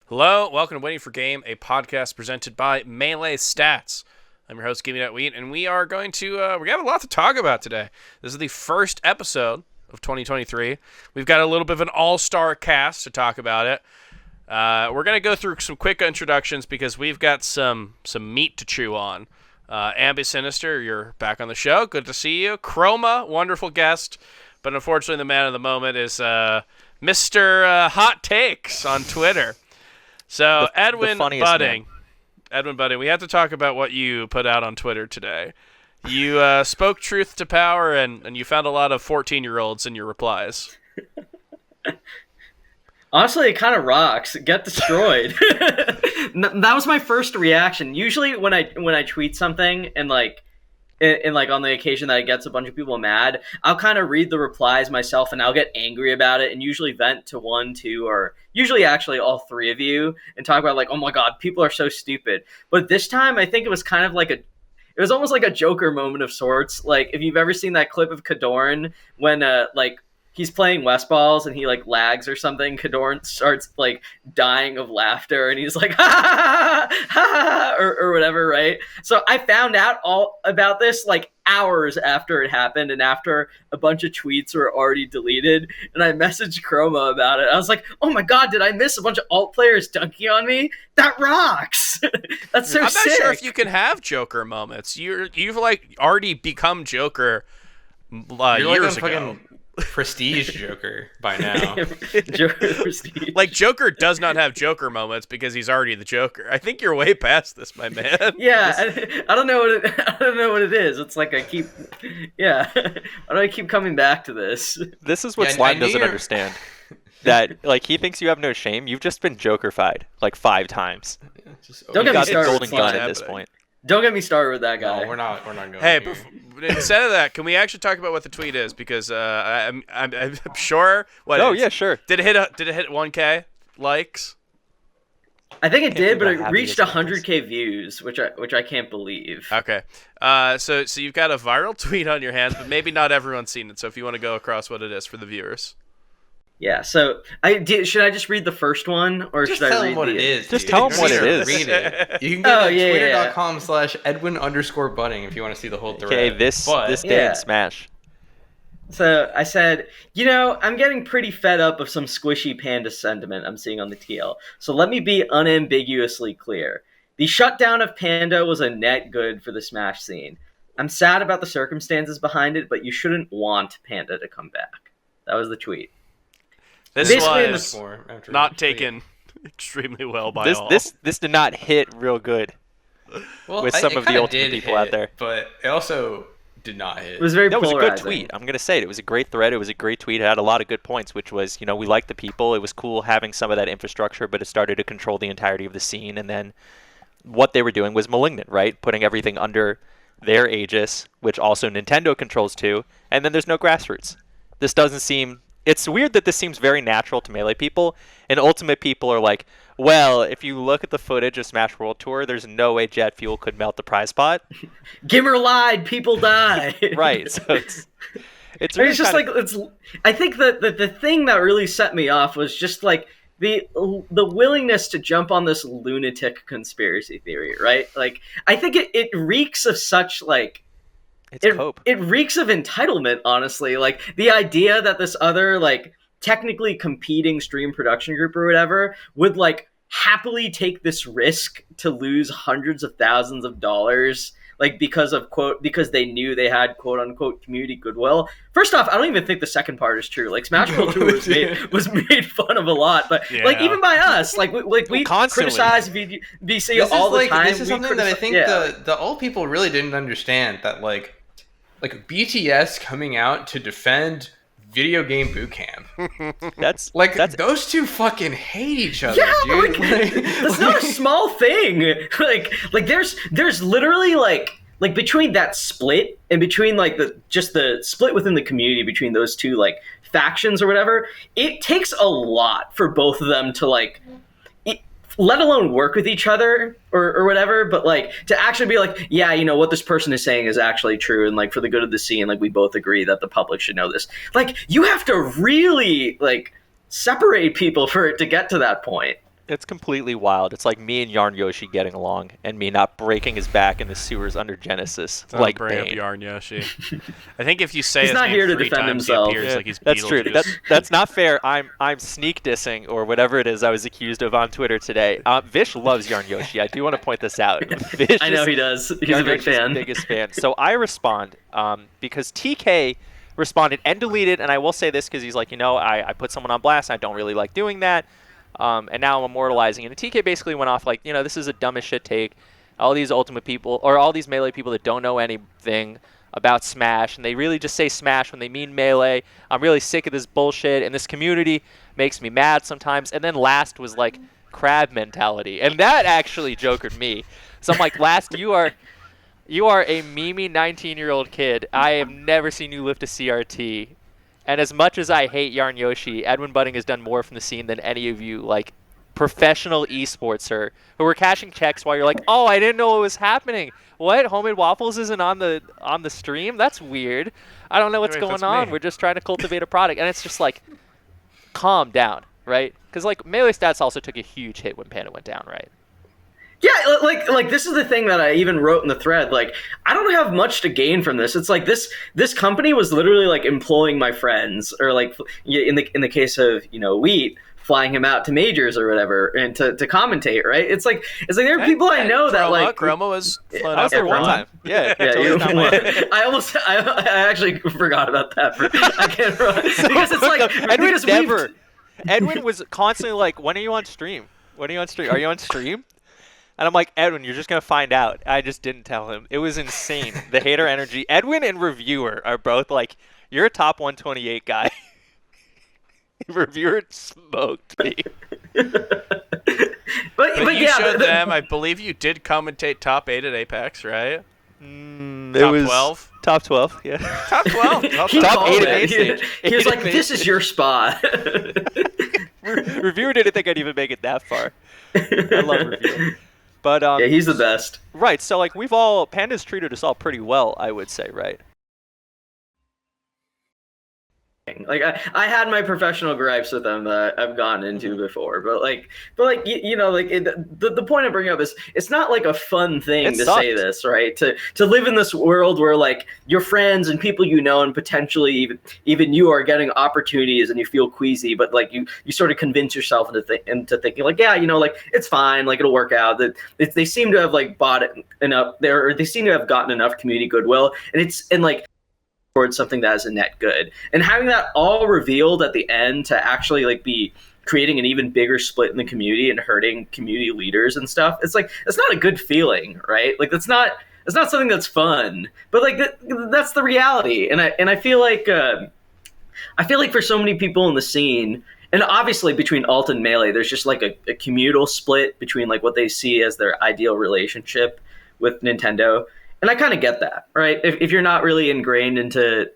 Hello, welcome to Waiting for Game, a podcast presented by Melee Stats. I'm your host, Gimme.Wheat, and we are going to, we have a lot to talk about today. This is the first episode of 2023. We've got a little bit of an all-star cast to talk about it. We're going to go through some quick introductions because we've got some meat to chew on. Ambi Sinister, you're back on the show. Good to see you. Chroma, wonderful guest, but unfortunately the man of the moment is Mr. Hot Takes on Twitter. So, Edwin Budding, we have to talk about what you put out on Twitter today. You spoke truth to power, and you found a lot of 14-year-olds in your replies. Honestly, it kind of rocks. Get destroyed. That was my first reaction. Usually, when I tweet something and on the occasion that it gets a bunch of people mad, I'll kind of read the replies myself and I'll get angry about it and usually vent to one, two, or usually actually all three of you and talk about oh my god, people are so stupid. But this time I think it was kind of it was almost like a Joker moment of sorts. Like if you've ever seen that clip of Kadorn when he's playing West Balls and he lags or something, Kadorn starts dying of laughter and he's like ha ha ha or whatever, right? So I found out all about this hours after it happened and after a bunch of tweets were already deleted, and I messaged Chroma about it. I was like, oh my god, did I miss a bunch of alt players dunking on me? That rocks. That's so sick. I'm not sure if you can have Joker moments. You've already become Joker years ago. Prestige Joker by now. Joker prestige. Joker does not have Joker moments because he's already the Joker. I think you're way past this, my man. Yeah, I don't know what it is. It's like I keep, yeah. Why do I keep coming back to this? This is what Slime doesn't understand. That he thinks you have no shame. You've just been Joker-fied 5 times. Don't get me started golden with gun at this point. Don't get me started with that guy. No, we're not going. Hey, instead of that, can we actually talk about what the tweet is? Because I'm sure. Yeah, sure. Did it hit 1K likes? I think it did, but it reached 100K views, which I can't believe. Okay. So you've got a viral tweet on your hands, but maybe not everyone's seen it. So if you want to go across what it is for the viewers. Yeah, so should I just read the first one, or just should tell I read them what it is? Just tell them what it is. Read it. You can go to twitter.com/Edwin_Budding if you want to see the whole thread. Okay, this day in Smash. So I said, I'm getting pretty fed up of some squishy panda sentiment I'm seeing on the TL. So let me be unambiguously clear. The shutdown of Panda was a net good for the Smash scene. I'm sad about the circumstances behind it, but you shouldn't want Panda to come back. That was the tweet. This was not taken extremely well by all. This did not hit real good with some of the ultimate people out there. But it also did not hit. It was very polarizing. It was a good tweet. I'm going to say it. It was a great thread. It was a great tweet. It had a lot of good points, which was, we liked the people. It was cool having some of that infrastructure, but it started to control the entirety of the scene. And then what they were doing was malignant, right? Putting everything under their aegis, which also Nintendo controls too. And then there's no grassroots. This doesn't seem... It's weird that this seems very natural to Melee people, and Ultimate people are like, well, if you look at the footage of Smash World Tour, there's no way jet fuel could melt the prize pot. Gimmer lied, people die. Right, so it's really just I think that the thing that really set me off was just the willingness to jump on this lunatic conspiracy theory, right? I think it reeks of such It reeks of entitlement, honestly. The idea that this other, technically competing stream production group or whatever would, happily take this risk to lose hundreds of thousands of dollars, because they knew they had quote-unquote community goodwill. First off, I don't even think the second part is true. Smash Bros. 2 was made fun of a lot, but, even by us, we criticize VC all the time. This is something that I think the old people really didn't understand, that, BTS coming out to defend Video Game Boot Camp. That's those two fucking hate each other, dude. Dude. That's not a small thing. There's literally between that split and between the split within the community between those two factions or whatever, it takes a lot for both of them to let alone work with each other or whatever, but to actually be what this person is saying is actually true, and for the good of the scene, we both agree that the public should know this. You have to really separate people for it to get to that point. It's completely wild. It's like me and Yarn Yoshi getting along, and me not breaking his back in the sewers under Genesis. Don't like bring up Bane. Yarn Yoshi. I think if you say He's his not name here to 3 defend times, himself. he appears Yeah, like he's that's true. Beetlejuice. That's not fair. I'm sneak dissing or whatever it is I was accused of on Twitter today. Vish loves Yarn Yoshi. I do want to point this out. Vish I know is he does. He's Yarn a big Yoshi's fan. biggest fan. So I respond because TK responded and deleted, and I will say this because he's like, I put someone on blast. And I don't really like doing that. And now I'm immortalizing it. And TK basically went off like, this is a dumb as shit take. All these Ultimate people, or all these Melee people that don't know anything about Smash, and they really just say Smash when they mean Melee. I'm really sick of this bullshit, and this community makes me mad sometimes. And then last was like crab mentality, and that actually jokered me. So I'm like, last, you are a memey 19-year-old kid. I have never seen you lift a CRT. And as much as I hate Yarn Yoshi, Edwin Budding has done more from the scene than any of you, like, professional esportser who were cashing checks while you're like, oh, I didn't know what was happening. What? Homemade Waffles isn't on the stream? That's weird. I don't know what's Wait, going that's on. me. We're just trying to cultivate a product. And it's just like, calm down, right? Because, like, Melee Stats also took a huge hit when Panda went down, right? Yeah, like this is the thing that I even wrote in the thread. Like, I don't have much to gain from this. It's like this company was literally like employing my friends, or like in the case of Wheat, flying him out to majors or whatever and to commentate. Right? It's like there are people I know that like Chroma was flown I was out there for one one. time. Yeah. Yeah, totally not mine. I actually forgot about that. I can't remember because it's like Edwin because never. Edwin was constantly like, "When are you on stream? When are you on stream? Are you on stream?" And I'm like, Edwin, you're just gonna find out. I just didn't tell him. It was insane. The hater energy. Edwin and Reviewer are both like, you're a top 128 guy. Reviewer smoked me. but But you yeah, showed them. I believe you did commentate top 8 at Apex, right? It Top was 12? Top 12. Yeah. Top 12. he Top called 8 it. at stage. He was 8 like, at "This is your spot." Reviewer didn't think I'd even make it that far. I love Reviewer. But Yeah, he's the best. right, so like Panda's treated us all pretty well, I would say, right? Like I had my professional gripes with them that I've gone into before, but like the point I'm bringing up is it's not like a fun thing It to sucked. say this, right? To live in this world where like your friends and people and potentially even you are getting opportunities and you feel queasy, but like you sort of convince yourself into thinking like, yeah, like it's fine, like it'll work out. That they seem to have like bought it enough there, or they seem to have gotten enough community goodwill, and like towards something that is a net good, and having that all revealed at the end to actually like be creating an even bigger split in the community and hurting community leaders and stuff, it's like it's not a good feeling, right? Like it's not something that's fun, but like that's the reality. And I feel like for so many people in the scene, and obviously between alt and melee, there's just like a communal split between like what they see as their ideal relationship with Nintendo. And I kind of get that, right? If you're not really ingrained into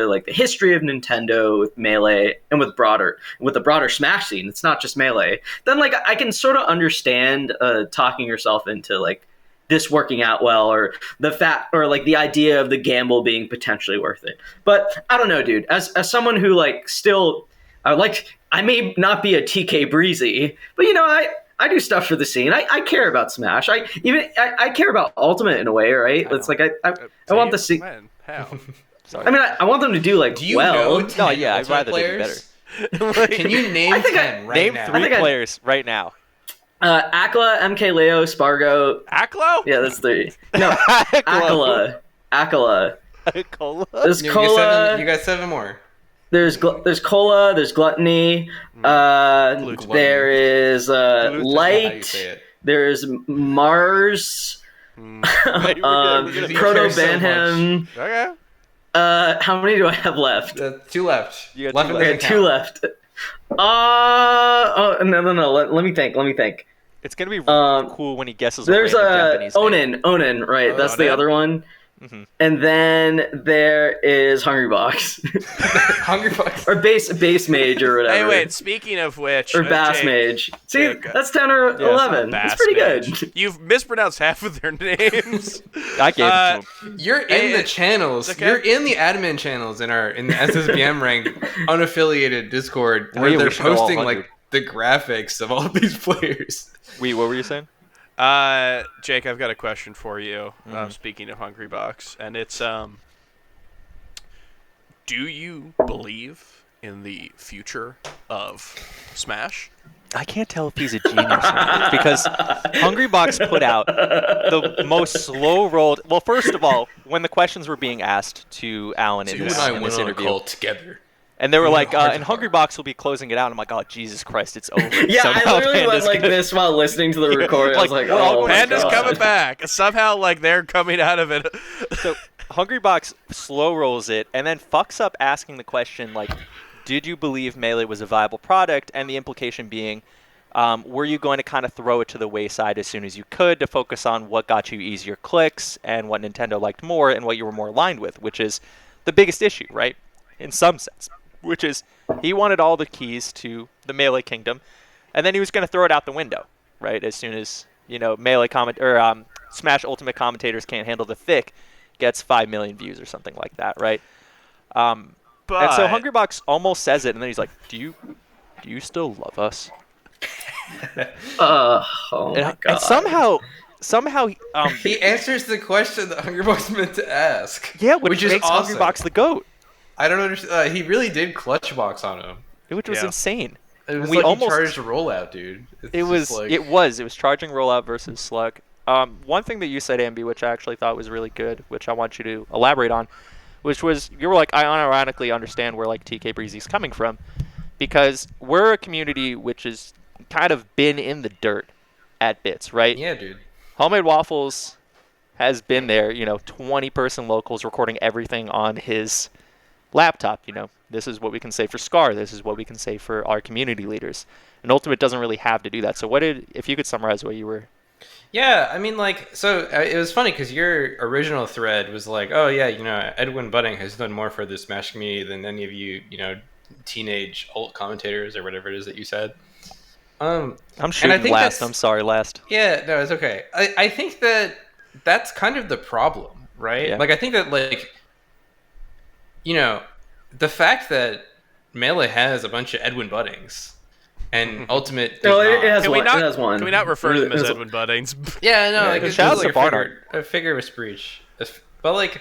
like the history of Nintendo with Melee and with the broader Smash scene, it's not just Melee, then like I can sort of understand talking yourself into like this working out well, or the idea of the gamble being potentially worth it. But I don't know, dude. As someone who like still I may not be a TK Breezy, but I do stuff for the scene. I care about Smash. I care about Ultimate in a way, right? It's like I want the scene. When? How? Sorry. I mean, I want them to do like Do you well. know 10 I'd Ultimate rather they do players? Can you name I think 10 right Name now? 3 think I- players right now. Akla, MK Leo, Spargo. Aklo? Yeah, that's 3. No, Akala. Cola. There's You Cola. got 7 more. There's Cola. There's Gluttony. Gluttony. There is How you Light. say it. There's Mars. We're gonna You Proto care so Banham. Okay. How many do I have left? 2 left. You got Left 2 and left. Okay, doesn't 2 count. left. No. Let me think. It's gonna be Um, cool when he guesses. There's a random Japanese name. Onin, right? Oh, That's the Onin. other one. Mhm. And then there is Hungrybox, Hungrybox. or base mage or whatever. Hey, wait. Speaking of which, Or Bass Jake, Mage. See, Jake, that's 10 or Yeah, 11. Bass That's pretty Mage. good. You've mispronounced half of their names. I gave it to him. You're in Hey, the channels. okay. You're in the admin channels in the SSBM rank unaffiliated Discord Oh, where yeah, we they're should go all posting 100. like the graphics of all of these players. Wait, what were you saying? Jake, I've got a question for you. Speaking of Hungrybox, and it's do you believe in the future of Smash? I can't tell if he's a genius or not, because Hungrybox put out the most slow-rolled. Well, first of all, when the questions were being asked to Alan in You this, and I in went this on a interview, call together. and they were like, heart to and heart. Hungrybox will be closing it out. I'm like, oh, Jesus Christ, it's over. Yeah, I Somehow literally went Panda's like gonna- this while listening to the recording. I was like, like, we're all oh going my Panda's God. coming back. Somehow, like, they're coming out of it. So Hungrybox slow rolls it and then fucks up asking the question, like, did you believe Melee was a viable product? And the implication being, were you going to kind of throw it to the wayside as soon as you could to focus on what got you easier clicks and what Nintendo liked more and what you were more aligned with, which is the biggest issue, right? In some sense, which is he wanted all the keys to the Melee kingdom, and then he was going to throw it out the window, right? As soon as, Melee Smash Ultimate commentators can't handle the thick, gets 5 million views or something like that, right? But And so Hungrybox almost says it, and then he's like, "Do you still love us?" Oh my And God. somehow, He answers the question that Hungrybox meant to ask. yeah, which is makes awesome. Hungrybox the GOAT, I don't understand. He really did clutch box on him. which was Yeah. insane. It was We like almost- he charged a rollout, dude. It's It just was like, it was charging rollout versus slug. One thing that you said, Ambi, which I actually thought was really good, which I want you to elaborate on, which was you were like, I unironically understand where like TK Breezy's coming from, because we're a community which has kind of been in the dirt at Bits, right? Yeah, dude. Homemade Waffles has been there, 20-person locals recording everything on his laptop, This is what we can say for Scar. This is what we can say for our community leaders. And Ultimate doesn't really have to do that. So if you could summarize what you were... Yeah, I mean, it was funny because your original thread was like, oh, yeah, Edwin Budding has done more for the Smash community than any of you, teenage alt commentators or whatever it is that you said. I'm I shooting think last. that's- I'm sorry, last. Yeah, no, it's okay. I think that that's kind of the problem, right? Yeah. Like, I think that, the fact that Melee has a bunch of Edwin Buddings and Ultimate does No, it not. has can we one. not? It has one. Can we not refer to them as It has- Edwin Buddings? Yeah, no, Yeah, like, it's shout just out like to Barnard. a figure of speech. But,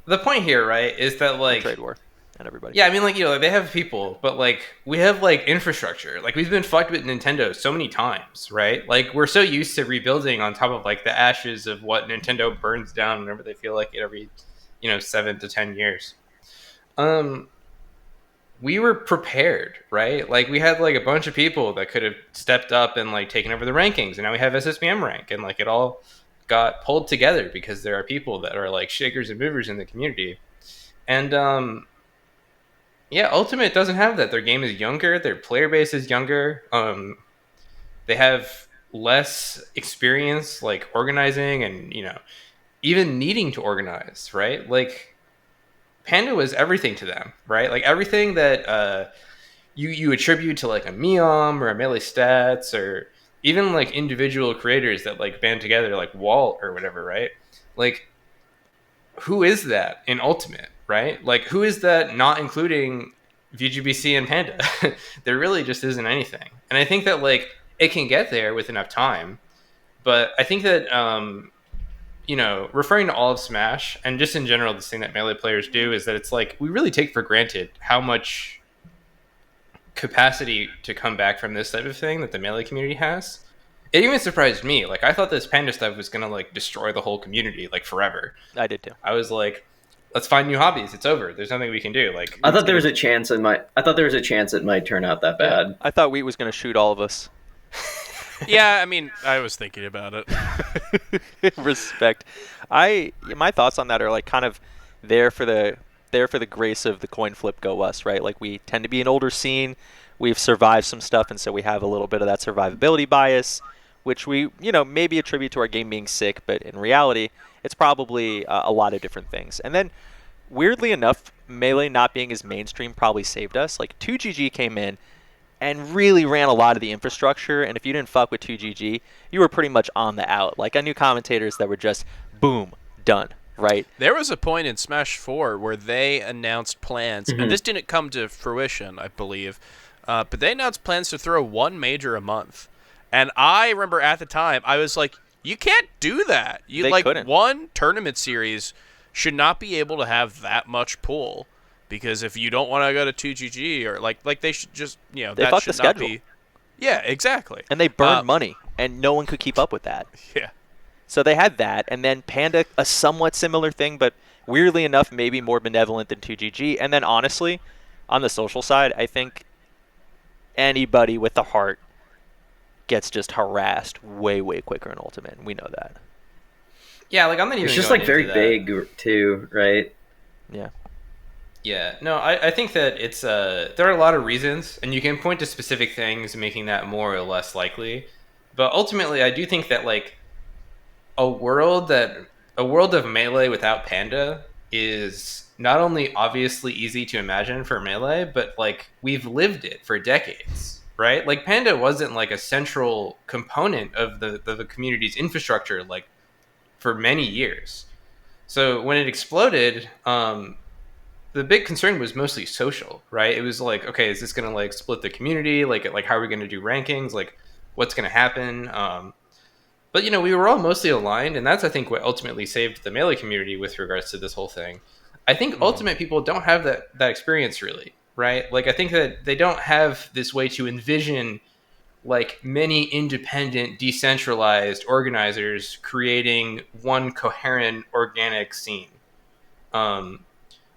the point here, right, is that, Trade war. And everybody. yeah, I mean, they have people, but, we have, infrastructure. We've been fucked with Nintendo so many times, right? We're so used to rebuilding on top of, the ashes of what Nintendo burns down whenever they feel like it every, 7 to 10 years. We were prepared, right? We had, a bunch of people that could have stepped up and, taken over the rankings, and now we have SSBM rank, and, it all got pulled together because there are people that are, shakers and movers in the community. And, yeah, Ultimate doesn't have that. Their game is younger. Their player base is younger. They have less experience, organizing and, even needing to organize, right? Panda was everything to them, right? Everything that you attribute to, a Meom or a Melee Stats or even, individual creators that, band together, like Walt or whatever, right? Who is that in Ultimate? Right? Who is that not including VGBC and Panda? There really just isn't anything. And I think that, it can get there with enough time. But I think that, referring to all of Smash, and just in general, this thing that Melee players do is that it's we really take for granted how much capacity to come back from this type of thing that the Melee community has. It even surprised me. I thought this Panda stuff was going to, destroy the whole community, forever. I did too. I was like, let's find new hobbies. It's over. There's nothing we can do. I thought there was a chance it might turn out that bad. I thought Wheat was going to shoot all of us. Yeah, I mean, I was thinking about it. Respect. My thoughts on that are kind of there for the grace of the coin flip go us, right? We tend to be an older scene. We've survived some stuff, and so we have a little bit of that survivability bias, which we maybe attribute to our game being sick, but in reality, it's probably a lot of different things. And then, weirdly enough, Melee not being as mainstream probably saved us. 2GG came in and really ran a lot of the infrastructure, and if you didn't fuck with 2GG, you were pretty much on the out. I knew commentators that were just, boom, done, right? There was a point in Smash 4 where they announced plans, and this didn't come to fruition, I believe, but they announced plans to throw one major a month. And I remember at the time, I was like, you can't do that. They couldn't. One tournament series should not be able to have that much pool, because if you don't want to go to 2GG or like they should just, They that fucked should the not schedule. be. Yeah, exactly. And they burned money, and no one could keep up with that. Yeah. So they had that, and then Panda, a somewhat similar thing, but weirdly enough, maybe more benevolent than 2GG. And then honestly, on the social side, I think anybody with a heart gets just harassed way, way quicker in Ultimate, and we know that. Yeah, like I'm not even. It's just going like very into that. big too, right? Yeah. Yeah, no, I think that it's there are a lot of reasons, and you can point to specific things making that more or less likely. But ultimately, I do think that like a world of Melee without Panda is not only obviously easy to imagine for Melee, but like we've lived it for decades, right? Like Panda wasn't like a central component of the community's infrastructure like for many years. So when it exploded, the big concern was mostly social, right? It was like, okay, is this going to like split the community? Like how are we going to do rankings? Like what's going to happen? But you know, we were all mostly aligned, and that's I think what ultimately saved the Melee community with regards to this whole thing. I think Ultimate people don't have that experience really, right? Like I think that they don't have this way to envision like many independent, decentralized organizers creating one coherent, organic scene.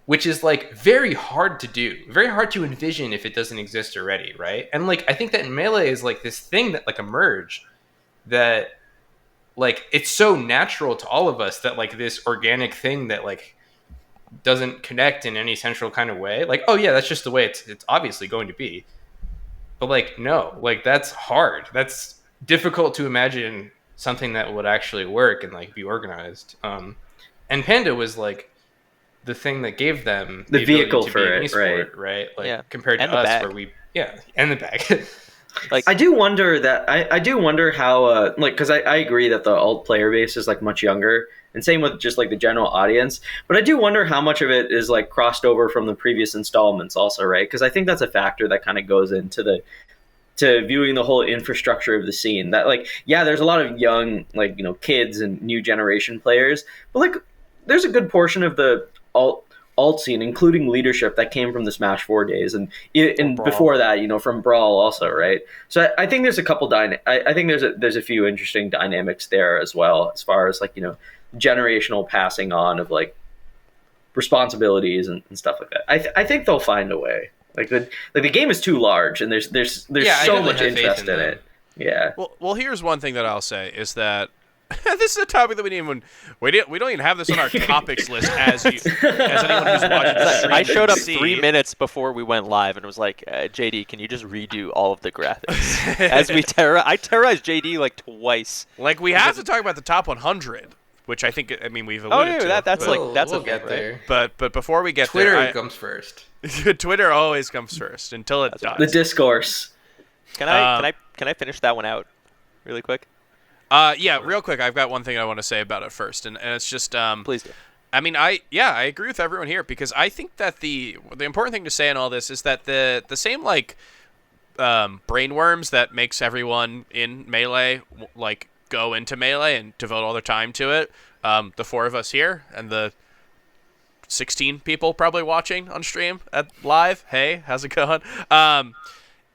Which is like very hard to do, very hard to envision if it doesn't exist already, right? And like I think that Melee is like this thing that like emerged that like it's so natural to all of us that like this organic thing that like doesn't connect in any central kind of way. Like, oh yeah, that's just the way it's obviously going to be. But like no, like that's hard. That's difficult to imagine something that would actually work and like be organized. And Panda was like the thing that gave them the vehicle to for be an it, esport, right? Like Yeah. compared to And the us, bag. where we, and the bag. Like I do wonder that I do wonder how like because I agree that the alt player base is like much younger, and same with just like the general audience, but I do wonder how much of it is like crossed over from the previous installments also, right? Because I think that's a factor that kind of goes into to viewing the whole infrastructure of the scene. That like there's a lot of young like kids and new generation players, but like there's a good portion of the alt scene, including leadership, that came from the Smash 4 days, and before that, from Brawl also, right? So I think there's a couple I think there's a few interesting dynamics there as well, as far as like generational passing on of like responsibilities and stuff like that. I think they'll find a way. Like the game is too large, and there's so much interest in it. Yeah. Well, here's one thing that I'll say is that this is a topic that we don't even have this on our topics list as anyone who's watching the stream. I showed up see. 3 minutes before we went live and was like, JD, can you just redo all of the graphics? As I terrorized JD like twice. Like we have to talk about the top 100, which I mean we've alluded to. That's we'll a get thing, there. Right? But before we get Twitter there, comes first. Twitter always comes first until it does. The discourse. Can I finish that one out really quick? Yeah, real quick. I've got one thing I want to say about it first, and it's just Please do. I mean, I agree with everyone here, because I think that the important thing to say in all this is that the same like brainworms that makes everyone in Melee like go into Melee and devote all their time to it. The four of us here and the 16 people probably watching on stream at live. Hey, how's it going?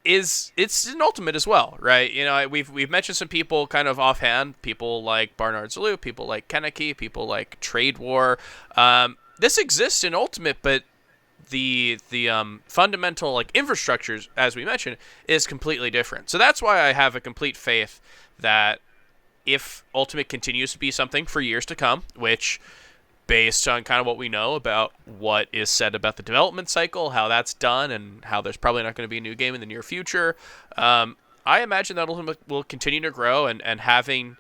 It's an Ultimate as well, right? We've mentioned some people kind of offhand, people like Barnard Zalou, people like Kaneki, people like Trade War. This exists in Ultimate, but the fundamental like infrastructures, as we mentioned, is completely different. So that's why I have a complete faith that if Ultimate continues to be something for years to come, which, based on kind of what we know about what is said about the development cycle, how that's done, and how there's probably not going to be a new game in the near future, I imagine that Ultimate will continue to grow, and having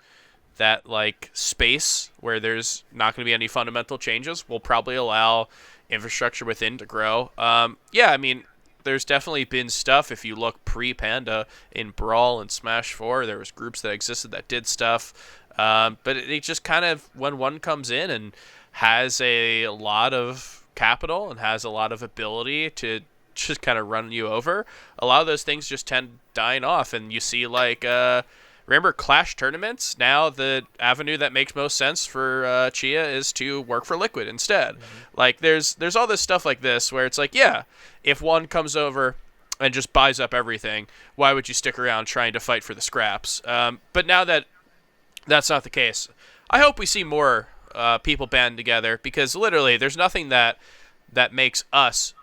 that like space where there's not going to be any fundamental changes will probably allow infrastructure within to grow. I mean, there's definitely been stuff, if you look pre-Panda, in Brawl and Smash 4, there was groups that existed that did stuff, but it just kind of, when one comes in and has a lot of capital and has a lot of ability to just kind of run you over, a lot of those things just tend dying off, and you see like remember Clash tournaments? Now the avenue that makes most sense for Chia is to work for Liquid instead. Like there's all this stuff like this where it's like, yeah, if one comes over and just buys up everything, why would you stick around trying to fight for the scraps? But now that that's not the case, I hope we see more people band together, because literally there's nothing that makes us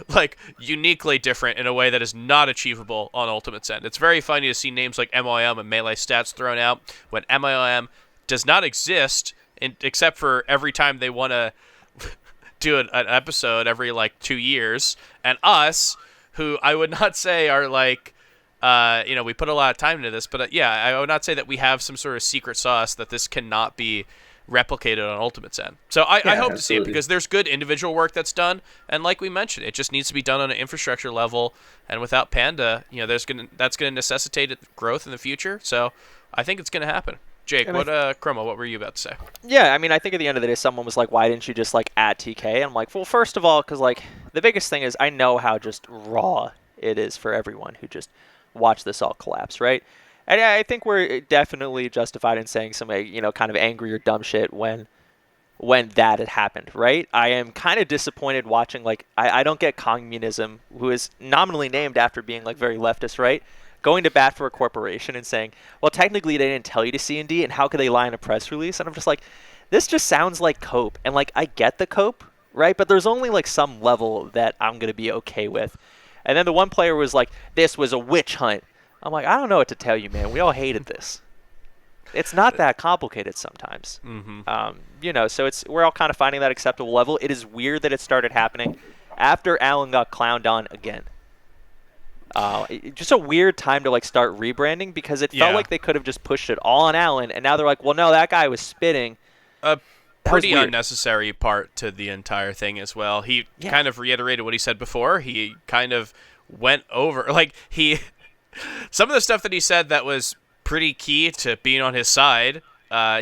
like uniquely different in a way that is not achievable on Ultimate's end. It's very funny to see names like MIM and Melee Stats thrown out when MIM does not exist except for every time they want to do an episode every like 2 years, and us, who I would not say are like we put a lot of time into this, but yeah, I would not say that we have some sort of secret sauce that this cannot be replicated on Ultimate's end. So I hope to see it, because there's good individual work that's done, and like we mentioned, it just needs to be done on an infrastructure level, and without Panda, that's gonna necessitate growth in the future. So I think it's gonna happen. Jake, Chroma, what were you about to say? Yeah, I mean, I think at the end of the day, someone was like, why didn't you just like add TK? And I'm like, well, first of all, because like the biggest thing is I know how just raw it is for everyone who just watched this all collapse, right? And I think we're definitely justified in saying some, kind of angry or dumb shit when that had happened, right? I am kind of disappointed watching, like, I don't get communism, who is nominally named after being, like, very leftist, right? Going to bat for a corporation and saying, well, technically they didn't tell you to C&D, and how could they lie in a press release? And I'm just like, this just sounds like cope. And, like, I get the cope, right? But there's only, like, some level that I'm going to be okay with. And then the one player was like, this was a witch hunt. I'm like, I don't know what to tell you, man. We all hated this. It's not that complicated sometimes. So we're all kind of finding that acceptable level. It is weird that it started happening after Alan got clowned on again. Just a weird time to like start rebranding, because it felt like they could have just pushed it all on Alan, and now they're like, well, no, that guy was spitting. Pretty unnecessary part to the entire thing as well. He kind of reiterated what he said before. He kind of went over, like some of the stuff that he said that was pretty key to being on his side,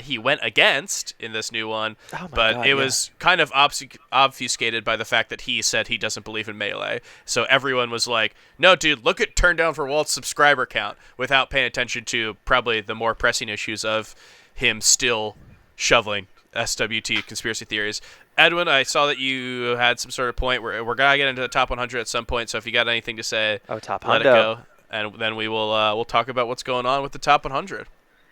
he went against in this new one, it was kind of obfuscated by the fact that he said he doesn't believe in Melee. So everyone was like, no, dude, look at Turn Down for Walt's subscriber count, without paying attention to probably the more pressing issues of him still shoveling SWT conspiracy theories. Edwin, I saw that you had some sort of point where we're going to get into the top 100 at some point, so if you got anything to say, top let it go. And then we will we'll talk about what's going on with the top 100.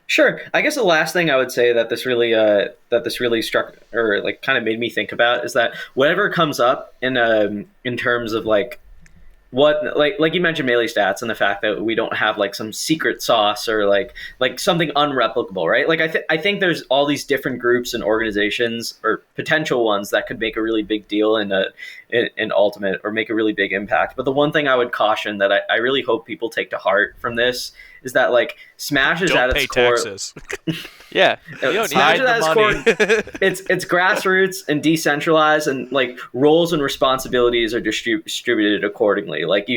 Sure. I guess the last thing I would say that this really struck, or like kind of made me think about, is that whatever comes up in terms of like what, like you mentioned Melee Stats and the fact that we don't have like some secret sauce or like something unreplicable, right? Like I think there's all these different groups and organizations or potential ones that could make a really big deal in Ultimate, or make a really big impact. But the one thing I would caution that I really hope people take to heart from this is that like Smash is at its core. Taxes. Yeah, Smash is at its core. It's grassroots and decentralized, and like roles and responsibilities are distributed accordingly. Like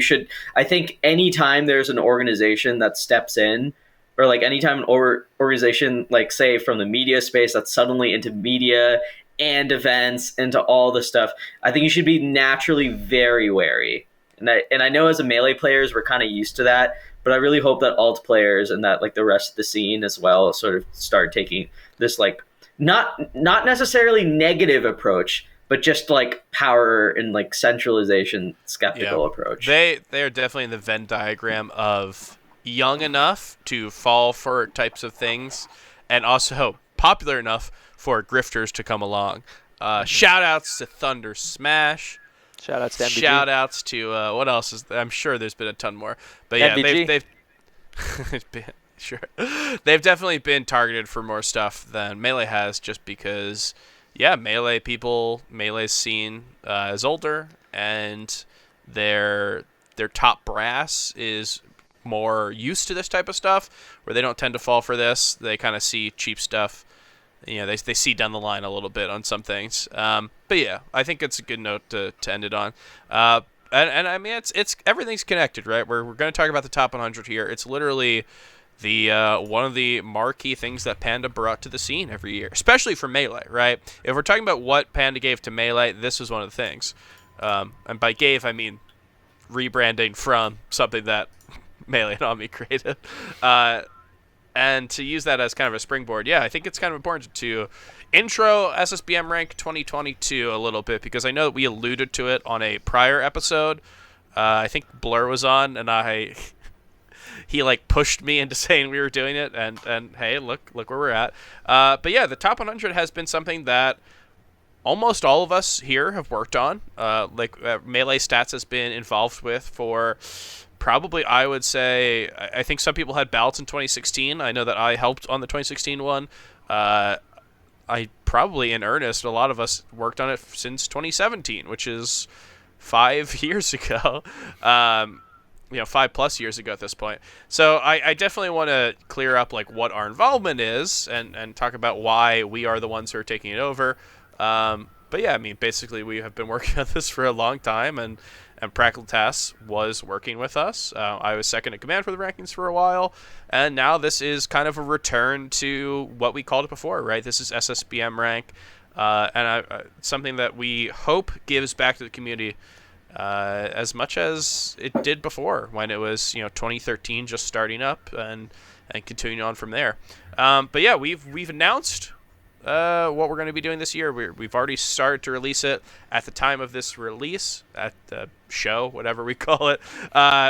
I think anytime there's an organization that steps in, or like anytime an organization, like say from the media space, that's suddenly into media and events, into all the stuff, I think you should be naturally very wary. And I know as a Melee players, we're kind of used to that, but I really hope that alt players and that like the rest of the scene as well sort of start taking this like not necessarily negative approach, but just like power and like centralization skeptical approach. They are definitely in the Venn diagram of young enough to fall for types of things, and also popular enough for grifters to come along. Shout outs to Thunder Smash. Shout outs to MBG. Shout outs to what else is I'm sure there's been a ton more. But yeah, they've sure. They've definitely been targeted for more stuff than Melee has, just because Melee's scene is older, and their top brass is more used to this type of stuff, where they don't tend to fall for this. They kind of see cheap stuff. They see down the line a little bit on some things. But yeah, I think it's a good note to end it on. And I mean, it's everything's connected, right? We're going to talk about the top 100 here. It's literally the one of the marquee things that Panda brought to the scene every year, especially for Melee, right? If we're talking about what Panda gave to Melee, this was one of the things. And by gave, I mean rebranding from something that Melee and Omni created. And to use that as kind of a springboard, I think it's kind of important to intro SSBM Rank 2022 a little bit, because I know that we alluded to it on a prior episode. I think Blur was on, and he like pushed me into saying we were doing it, and hey, look where we're at. But yeah, the top 100 has been something that almost all of us here have worked on. Melee Stats has been involved with for probably, I would say, I think some people had ballots in 2016. I know that I helped on the 2016 one. I probably, in earnest, a lot of us worked on it since 2017, which is 5 years ago. 5+ years ago at this point. So I definitely want to clear up like what our involvement is and talk about why we are the ones who are taking it over. But yeah, I mean, basically we have been working on this for a long time, and Practical Tasks was working with us. I was second in command for the rankings for a while, and now this is kind of a return to what we called it before, right? This is SSBM rank, and something that we hope gives back to the community as much as it did before, when it was 2013 just starting up and continuing on from there. But yeah, we've announced what we're going to be doing this year. We've already started to release it at the time of this release, at the show, whatever we call it.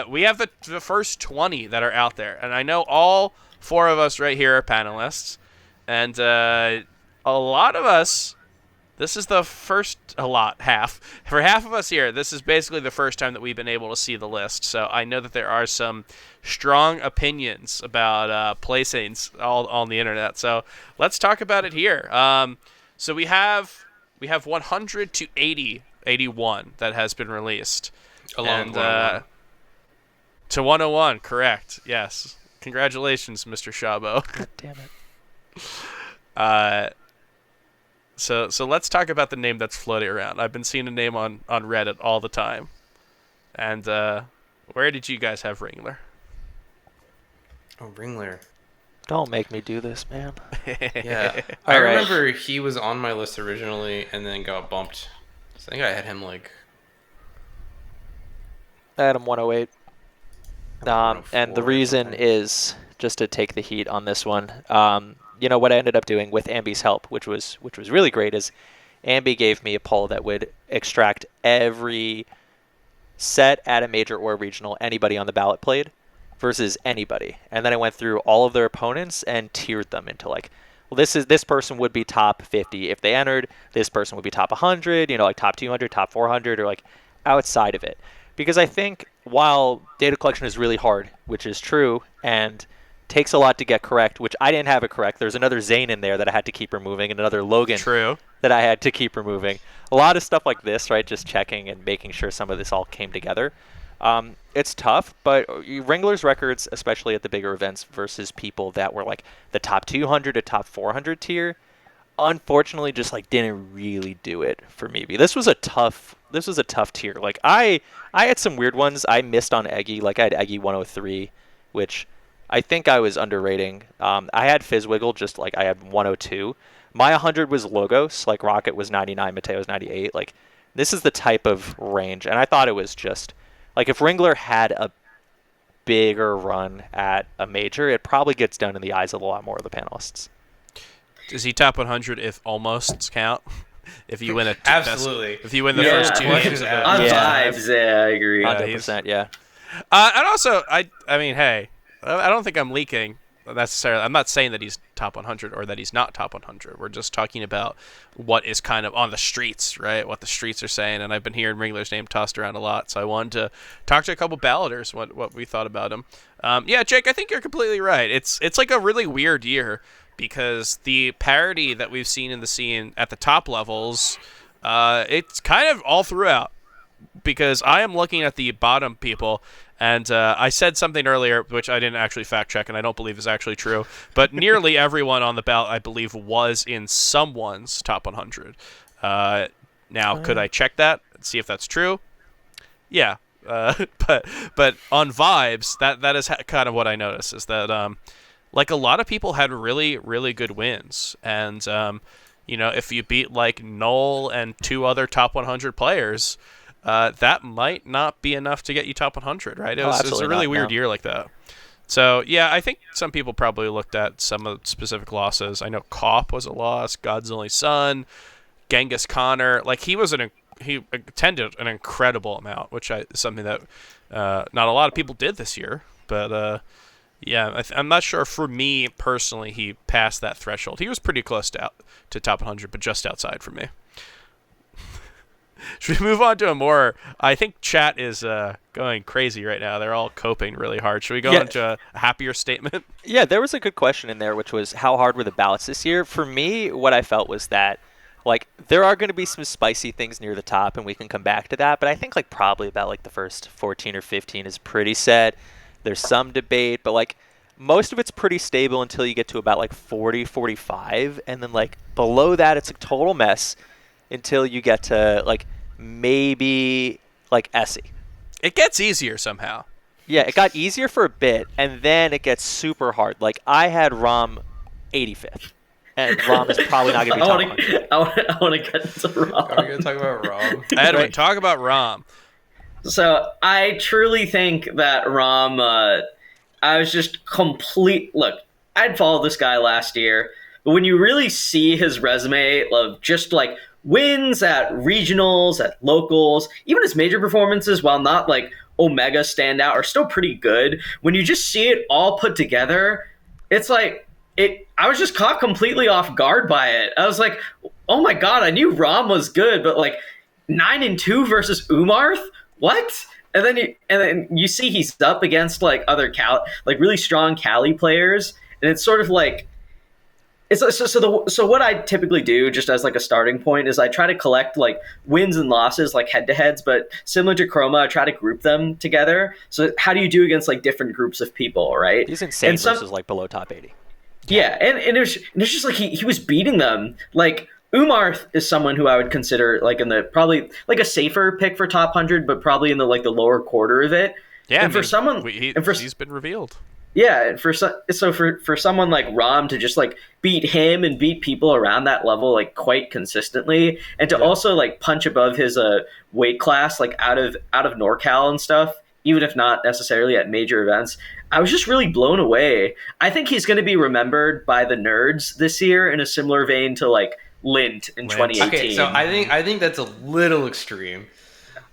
We have the first 20 that are out there, and I know all 4 of us right here are panelists, and a lot of us, this is the first, half. For half of us here, this is basically the first time that we've been able to see the list. So I know that there are some strong opinions about placings all on the internet. So let's talk about it here. So we have 100 to 81 that has been released. Along 101. To 101, correct. Yes. Congratulations, Mr. Shabo. God damn it. So let's talk about the name that's floating around. I've been seeing a name on Reddit all the time. And where did you guys have Ringler? Oh, Ringler. Don't make me do this, man. Yeah. I remember he was on my list originally and then got bumped. So I think I had him like... I had him 108. And the reason is, just to take the heat on this one, what I ended up doing with Ambi's help, which was really great, is Ambi gave me a poll that would extract every set at a major or regional anybody on the ballot played versus anybody. And then I went through all of their opponents and tiered them into like, well, this person would be top 50 if they entered, this person would be top 100, like top 200, top 400, or like outside of it. Because I think while data collection is really hard, which is true, and takes a lot to get correct, which I didn't have it correct. There's another Zane in there that I had to keep removing, and another Logan that I had to keep removing. A lot of stuff like this, right? Just checking and making sure some of this all came together. It's tough, but Wrangler's records, especially at the bigger events versus people that were like the top 200 to top 400 tier, unfortunately just like didn't really do it for me. This was a tough tier. Like I had some weird ones. I missed on Eggy. Like I had Eggy 103, which I think I was underrating. I had Fizzwiggle, just like I had 102. My 100 was Logos, like Rocket was 99, Mateo's 98. Like this is the type of range, and I thought it was just like if Ringler had a bigger run at a major, it probably gets done in the eyes of a lot more of the panelists. Is he top 100 if almosts count? If you win absolutely. If you win the first 2 games of it. On vibes, I agree. 100%, yeah. And also, I mean, hey, I don't think I'm leaking necessarily. I'm not saying that he's top 100 or that he's not top 100. We're just talking about what is kind of on the streets, right? What the streets are saying. And I've been hearing Ringler's name tossed around a lot, so I wanted to talk to a couple balloters what we thought about him. Yeah, Jake, I think you're completely right. It's like a really weird year because the parity that we've seen in the scene at the top levels, it's kind of all throughout. Because I am looking at the bottom people, and I said something earlier, which I didn't actually fact check, and I don't believe is actually true. But nearly everyone on the ballot, I believe, was in someone's top 100. Now, could I check that and see if that's true? Yeah, but on vibes, that is kind of what I noticed is that like a lot of people had really, really good wins, and if you beat like Null and 2 other top 100 players. that might not be enough to get you top 100, right? It was a absolutely really not, weird no. year like that. So, yeah, I think some people probably looked at some of the specific losses. I know Cop was a loss, God's Only Son, Genghis Connor. Like, he attended an incredible amount, which is something that not a lot of people did this year. But, yeah, I'm not sure for me personally he passed that threshold. He was pretty close to top 100, but just outside for me. Should we move on to a more... I think chat is going crazy right now. They're all coping really hard. Should we go into a happier statement? Yeah, there was a good question in there, which was how hard were the ballots this year? For me, what I felt was that, like, there are going to be some spicy things near the top, and we can come back to that. But I think, like, probably about, like, the first 14 or 15 is pretty set. There's some debate, but, like, most of it's pretty stable until you get to about, like, 40, 45. And then, like, below that, it's a total mess until you get to, like, maybe, like, Essie. It gets easier somehow. Yeah, it got easier for a bit, and then it gets super hard. Like, I had Rom 85th, and Rom is probably not going to be top 100. I want to get into Rom. Are we gonna talk about Rom? Edwin, talk about Rom. So I truly think that Rom, I was just complete. Look, I'd followed this guy last year, but when you really see his resume of just like wins at regionals, at locals, even his major performances, while not like Omega standout, are still pretty good. When you just see it all put together, it's like I was just caught completely off guard by it. I was like, oh my god, I knew Rom was good, but like 9-2 versus Umarth? What? And then you see he's up against like other really strong Cali players, and it's sort of like so what I typically do, just as like a starting point, is I try to collect like wins and losses, like head to heads, but similar to Chroma, I try to group them together. So how do you do against like different groups of people, right? He's insane versus like below top 80. Yeah, and it was just like he was beating them. Like Umarth is someone who I would consider like in the probably like a safer pick for top 100, but probably in the like the lower quarter of it. Yeah, and for someone, he's been revealed. Yeah, for someone like Rom to just like beat him and beat people around that level like quite consistently, and to also like punch above his weight class like out of NorCal and stuff, even if not necessarily at major events, I was just really blown away. I think he's going to be remembered by the nerds this year in a similar vein to like Lint in 2018. Okay, so I think that's a little extreme.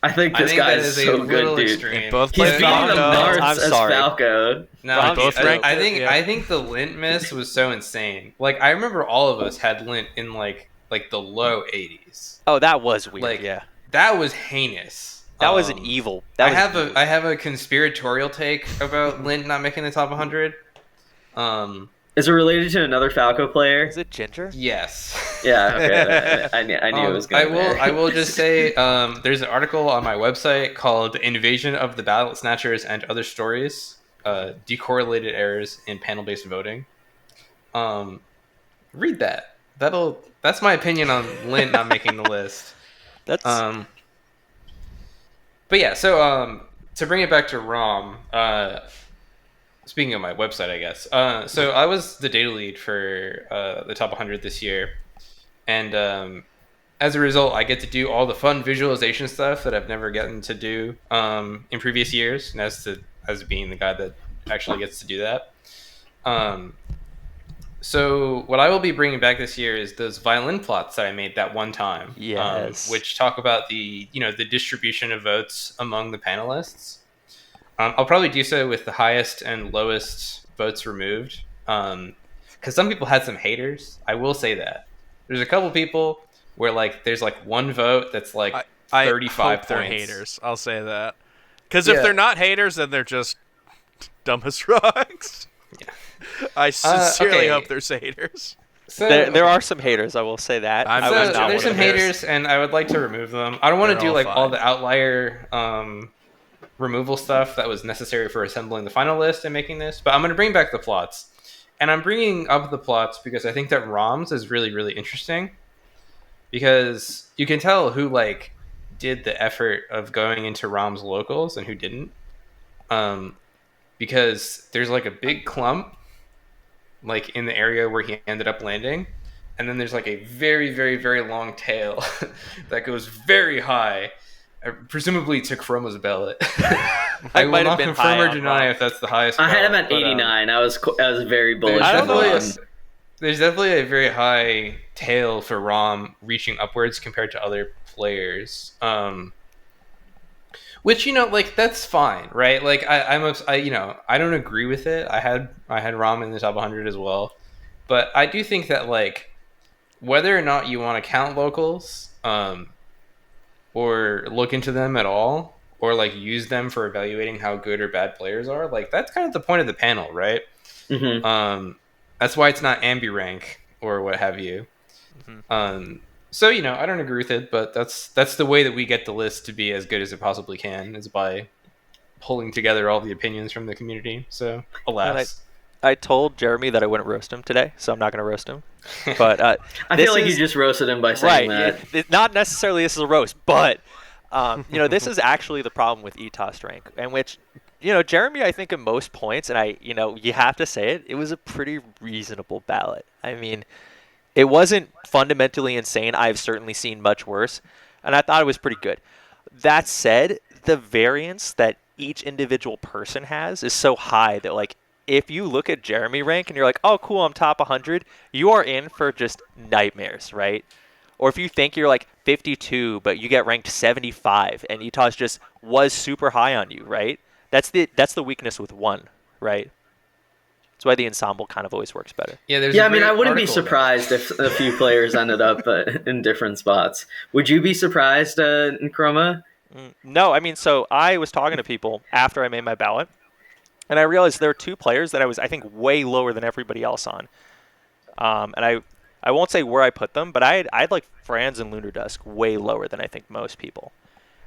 I think this guy is so good, dude. Extreme. Both He's beating the Falco. Nards as Falco. No, I think the Lint miss was so insane. Like I remember all of us had Lint in like the low 80s. Oh, that was weird. Like, yeah, that was heinous. that was an evil. I have a conspiratorial take about Lint not making the top 100. Is it related to another Falco player? Is it Ginger? Yes. Yeah, okay. I knew it was going to be. I will just say there's an article on my website called Invasion of the Ballot Snatchers and Other Stories, Decorrelated Errors in Panel-Based Voting. Read that. That's my opinion on Lint not making the list. That's But yeah, so to bring it back to ROM, speaking of my website, I guess. So I was the data lead for the top 100 this year. And as a result, I get to do all the fun visualization stuff that I've never gotten to do in previous years. And as being the guy that actually gets to do that. So what I will be bringing back this year is those violin plots that I made that one time. Yes. Which talk about the distribution of votes among the panelists. I'll probably do so with the highest and lowest votes removed. Because some people had some haters. I will say that. There's a couple people where like there's like one vote that's like 35 points. They're haters. I'll say that. Because if they're not haters, then they're just dumb as rocks. Yeah. I sincerely hope there's haters. So there are some haters. I will say that. There's some haters, and I would like to remove them. I don't want to do like all the outlier removal stuff that was necessary for assembling the final list and making this, but I'm going to bring back the plots. And I'm bringing up the plots because I think that ROMs is really, really interesting, because you can tell who like did the effort of going into ROMs locals and who didn't. Because there's like a big clump like in the area where he ended up landing, and then there's like a very, very, very long tail that goes very high presumably to Chroma's ballot. I will might have not been confirm high or on deny Rom. if that's the highest. I had him ballot, at but, 89. I was very bullish. There's I don't know definitely, if- there's definitely a very high tail for Rom reaching upwards compared to other players. Which, like, that's fine, right? Like, I don't agree with it. I had Rom in the top 100 as well, but I do think that, like, whether or not you want to count locals, or look into them at all, or like use them for evaluating how good or bad players are, like that's kind of the point of the panel, right? Mm-hmm. That's why it's not ambi rank or what have you. So I don't agree with it, but that's the way that we get the list to be as good as it possibly can, is by pulling together all the opinions from the community. So alas. I told Jeremy that I wouldn't roast him today, so I'm not going to roast him. But I feel like you just roasted him by saying that. Not necessarily this is a roast, but this is actually the problem with ETOS rank, in which Jeremy, I think, at most points, and you have to say it was a pretty reasonable ballot. I mean, it wasn't fundamentally insane. I've certainly seen much worse, and I thought it was pretty good. That said, the variance that each individual person has is so high that, like, if you look at Jeremy rank and you're like, oh, cool, I'm top 100, you are in for just nightmares, right? Or if you think you're like 52, but you get ranked 75 and ETOS just was super high on you, right? That's the weakness with one, right? That's why the ensemble kind of always works better. Yeah, I mean, I wouldn't be surprised if a few players ended up in different spots. Would you be surprised in Chroma? No, I mean, so I was talking to people after I made my ballot, and I realized there are two players that I was, I think, way lower than everybody else on. And I won't say where I put them, but I had like Franz and Lunar Dusk way lower than I think most people.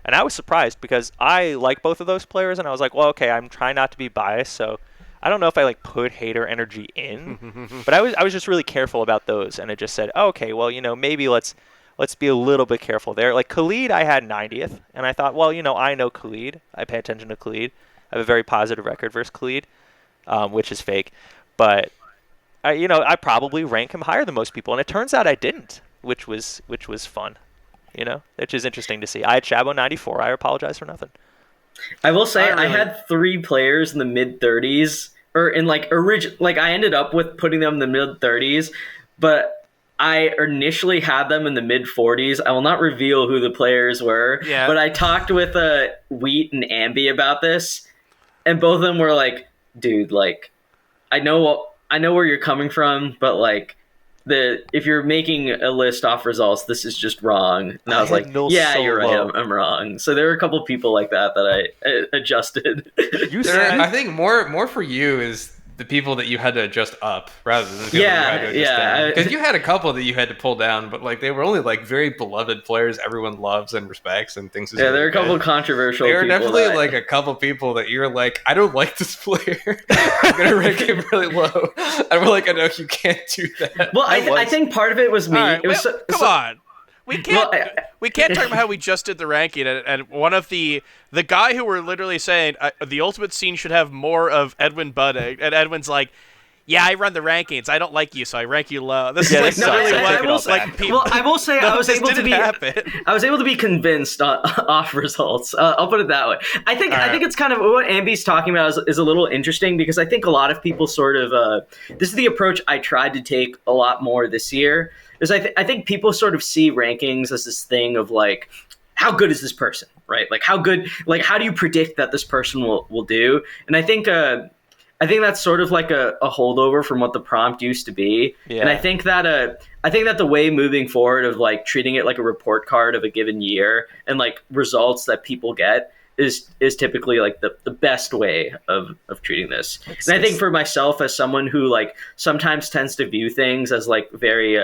And I was surprised because I like both of those players, and I was like, well, okay, I'm trying not to be biased, so I don't know if I like put hater energy in, but I was just really careful about those, and I just said, oh, okay, well, maybe let's be a little bit careful there. Like Khalid, I had 90th, and I thought, well, I know Khalid. I pay attention to Khalid. I have a very positive record versus Khalid, which is fake, but I probably rank him higher than most people, and it turns out I didn't, which was fun, which is interesting to see. I had Shabo 94. I apologize for nothing. I will say I had 3 players in the mid 30s, or in like I ended up with putting them in the mid 30s, but I initially had them in the mid 40s. I will not reveal who the players were, but I talked with Wheat and Ambi about this, and both of them were like, dude, like, I know where you're coming from, but like, if you're making a list off results, this is just wrong. And I was like, yeah, you're right, I'm wrong. So there were a couple people like that I adjusted. I think more for you is the people that you had to adjust up rather than the people you had to adjust down. Because you had a couple that you had to pull down, but like they were only like very beloved players everyone loves and respects and thinks is really there are a couple controversial people. There are definitely like a couple people that you're like, I don't like this player. I'm going to rank him really low. And we're like, I know you can't do that. Well, I think part of it was me. Right, it was come on. We can't talk about how we just did the ranking, and one of the guy who were literally saying the ultimate scene should have more of Edwin Budding, and Edwin's like, yeah, I run the rankings. I don't like you, so I rank you low. This is like literally what like people. Well, I will say I was able to be convinced off results. I'll put it that way. I think it's kind of what Ambi's talking about is a little interesting, because I think a lot of people sort of this is the approach I tried to take a lot more this year. Is I think people sort of see rankings as this thing of like, how good is this person, right? Like how good, like how do you predict that this person will do? And I think that's sort of like a holdover from what the prompt used to be. Yeah. And I think that the way moving forward of like treating it like a report card of a given year and like results that people get is typically like the best way of treating this. And I think for myself, as someone who like sometimes tends to view things as like very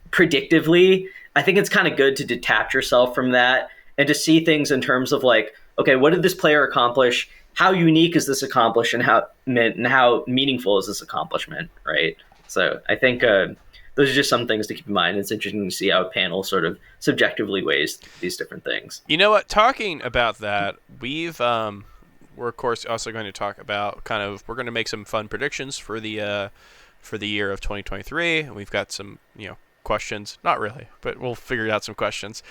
predictively, I think it's kind of good to detach yourself from that and to see things in terms of like, okay, what did this player accomplish? How unique is this accomplishment, and how meaningful is this accomplishment, right? So I think those are just some things to keep in mind. It's interesting to see how a panel sort of subjectively weighs these different things. You know what? Talking about that, we're of course also going to talk about we're going to make some fun predictions for the year of 2023. And we've got some questions. Not really, but we'll figure out some questions.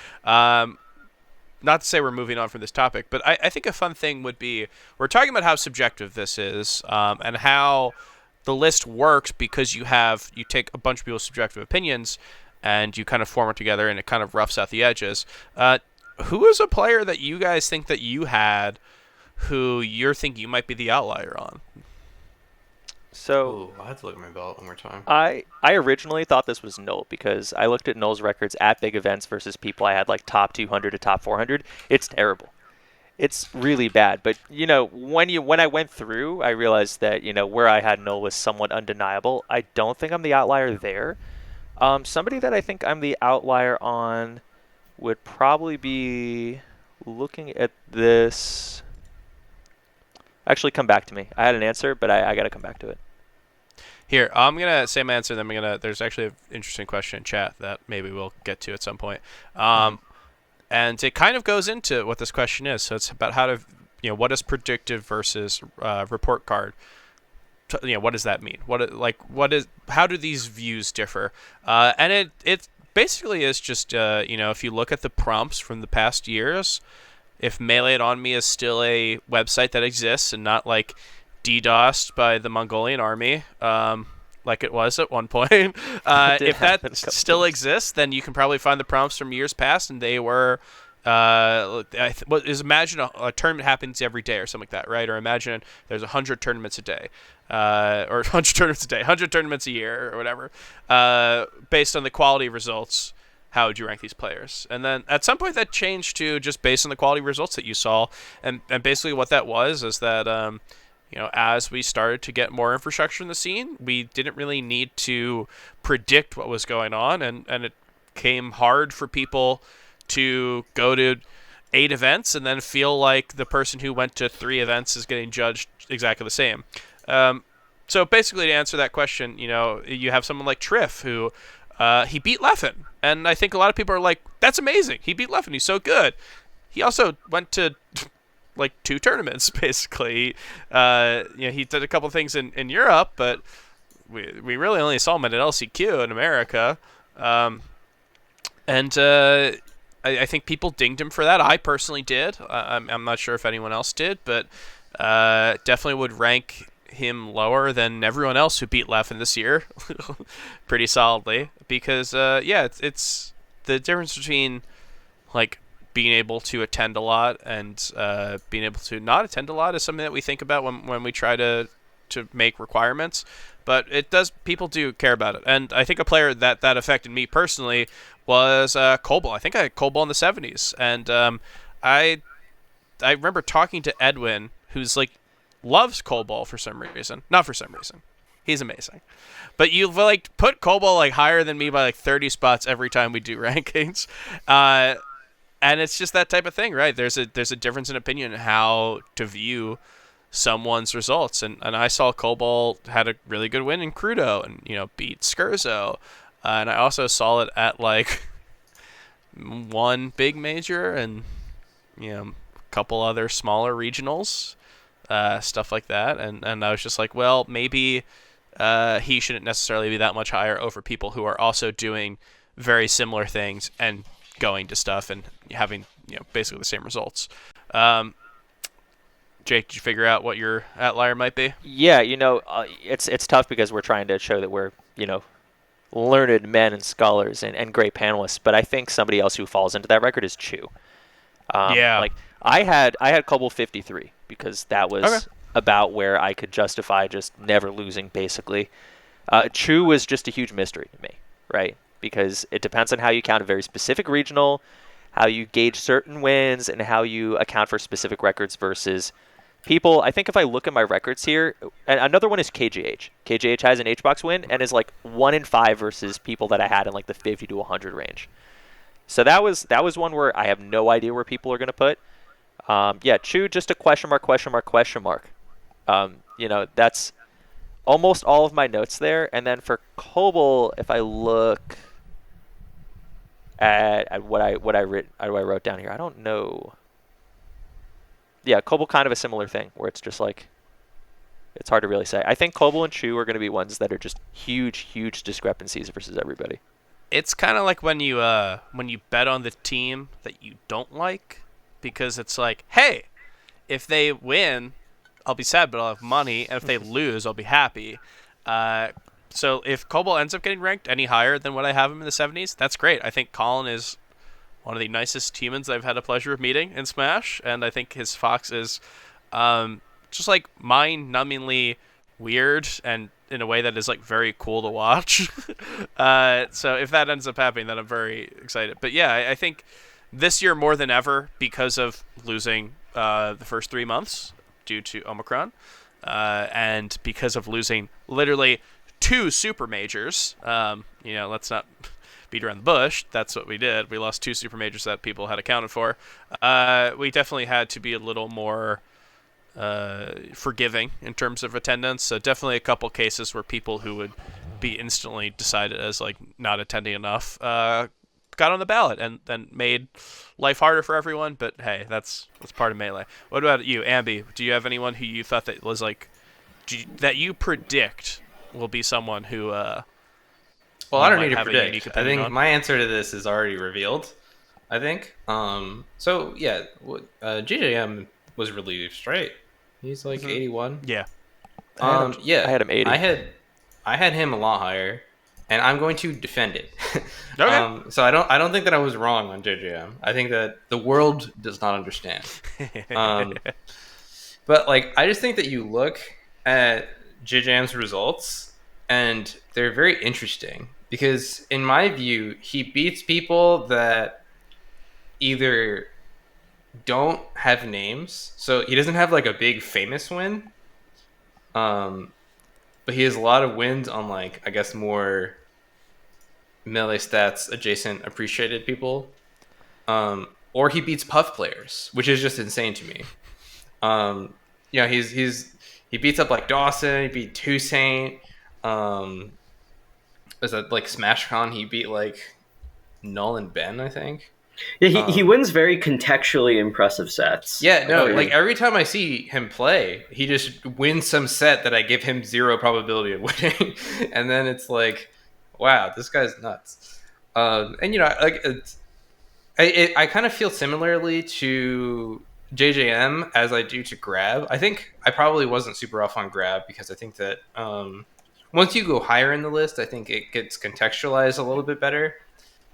not to say we're moving on from this topic, but I think a fun thing would be, we're talking about how subjective this is, and how the list works because you take a bunch of people's subjective opinions and you kind of form it together and it kind of roughs out the edges. Who is a player that you guys think that you had who you're thinking you might be the outlier on? So Ooh, I have to look at my ballot one more time. I originally thought this was Null because I looked at Null's records at big events versus people I had like top 200 to top 400. It's terrible. It's really bad. But when I went through, I realized that where I had Null was somewhat undeniable. I don't think I'm the outlier there. Somebody that I think I'm the outlier on would probably be looking at this. Actually, come back to me. I had an answer, but I got to come back to it. Here, I'm going to say my answer, then there's actually an interesting question in chat that maybe we'll get to at some point. And it kind of goes into what this question is. So it's about how to, what is predictive versus report card? What does that mean? How do these views differ? And it basically is just, if you look at the prompts from the past years, if Melee It On Me is still a website that exists and not like DDoSed by the Mongolian army, like it was at one point, if that still exists, then you can probably find the prompts from years past, and they were, imagine a tournament happens every day or something like that, right? Or imagine there's 100 tournaments a day, or 100 tournaments a day, 100 tournaments a year, or whatever, based on the quality of results. How would you rank these players? And then at some point that changed to just based on the quality of results that you saw. And basically what that was is that, as we started to get more infrastructure in the scene, we didn't really need to predict what was going on. And it came hard for people to go to 8 events and then feel like the person who went to 3 events is getting judged exactly the same. So basically to answer that question, you have someone like Triff who he beat Leffen. And I think a lot of people are like, that's amazing. He beat Leffen. He's so good. He also went to like 2 tournaments, basically. He did a couple things in Europe, but we really only saw him at an LCQ in America. I think people dinged him for that. I personally did. I'm not sure if anyone else did, but definitely would rank him lower than everyone else who beat Leffen this year pretty solidly, because it's the difference between like being able to attend a lot and being able to not attend a lot is something that we think about when we try to make requirements, but people do care about it. And I think a player that affected me personally was Cobalt. I think I had Cobalt in the 70s, and I remember talking to Edwin, who's like loves Cobalt for some reason. Not for some reason. He's amazing. But you've like put Cobalt like higher than me by like 30 spots every time we do rankings. And it's just that type of thing, right? There's a difference in opinion in how to view someone's results. And I saw Cobalt had a really good win in Crudo and, beat Skurzo. And I also saw it at like one big major and, a couple other smaller regionals. Stuff like that, and I was just like, well, maybe he shouldn't necessarily be that much higher over people who are also doing very similar things and going to stuff and having basically the same results. Jake, did you figure out what your outlier might be? Yeah, it's tough because we're trying to show that we're learned men and scholars and great panelists, but I think somebody else who falls into that record is Chu. Like I had Cobalt 53 because that was about where I could justify just never losing, basically. Chu was just a huge mystery to me, right? Because it depends on how you count a very specific regional, how you gauge certain wins, and how you account for specific records versus people. I think if I look at my records here, and another one is KJH. KJH has an HBox win and is like 1 in 5 versus people that I had in like the 50 to 100 range. So that was one where I have no idea where people are going to put. Chu, just a question mark. That's almost all of my notes there. And then for Cobalt, if I look at what I wrote down here, I don't know. Yeah, Cobalt kind of a similar thing where it's just like, it's hard to really say. I think Cobalt and Chu are going to be ones that are just huge discrepancies versus everybody. It's kind of like when you bet on the team that you don't like, because it's like, hey, if they win, I'll be sad, but I'll have money, and if they lose, I'll be happy. So if Cobalt ends up getting ranked any higher than what I have him in the 70s, that's great. I think Colin is one of the nicest humans I've had the pleasure of meeting in Smash, and I think his Fox is just like mind-numbingly weird and in a way that is like very cool to watch. So if that ends up happening, then I'm very excited. But yeah, I think this year more than ever, because of losing the first 3 months due to Omicron, and because of losing literally 2 super majors, let's not beat around the bush. That's what we did. We lost 2 super majors that people had accounted for. We definitely had to be a little more forgiving in terms of attendance. So definitely a couple cases where people who would be instantly decided as like not attending enough got on the ballot and then made life harder for everyone. But hey, that's part of Melee. What about you, Ambi? Do you have anyone who you thought that was like that you predict will be someone who well, I don't need to have a predict. unique I opinion think on? my answer to this is already revealed. I think. So yeah, GJM was released, right? He's like 81. Yeah. Yeah. I had him 80. I had him a lot higher, and I'm going to defend it. Okay. So I don't think that I was wrong on JJM. I think that the world does not understand. But like, I just think that you look at JJM's results, and they're very interesting because, in my view, he beats people that either don't have names, so he doesn't have like a big famous win, but he has a lot of wins on like, I guess, more Melee Stats adjacent appreciated people, or he beats Puff players, which is just insane to me. He beats up like Dawson, he beat Toussaint, was that like SmashCon, he beat like Null and Ben, I think. Yeah, he wins very contextually impressive sets. Yeah, no, like every time I see him play, he just wins some set that I give him 0 probability of winning, and then it's like, wow, this guy's nuts. And like I kind of feel similarly to JJM as I do to Grab. I think I probably wasn't super off on Grab because I think that once you go higher in the list, I think it gets contextualized a little bit better.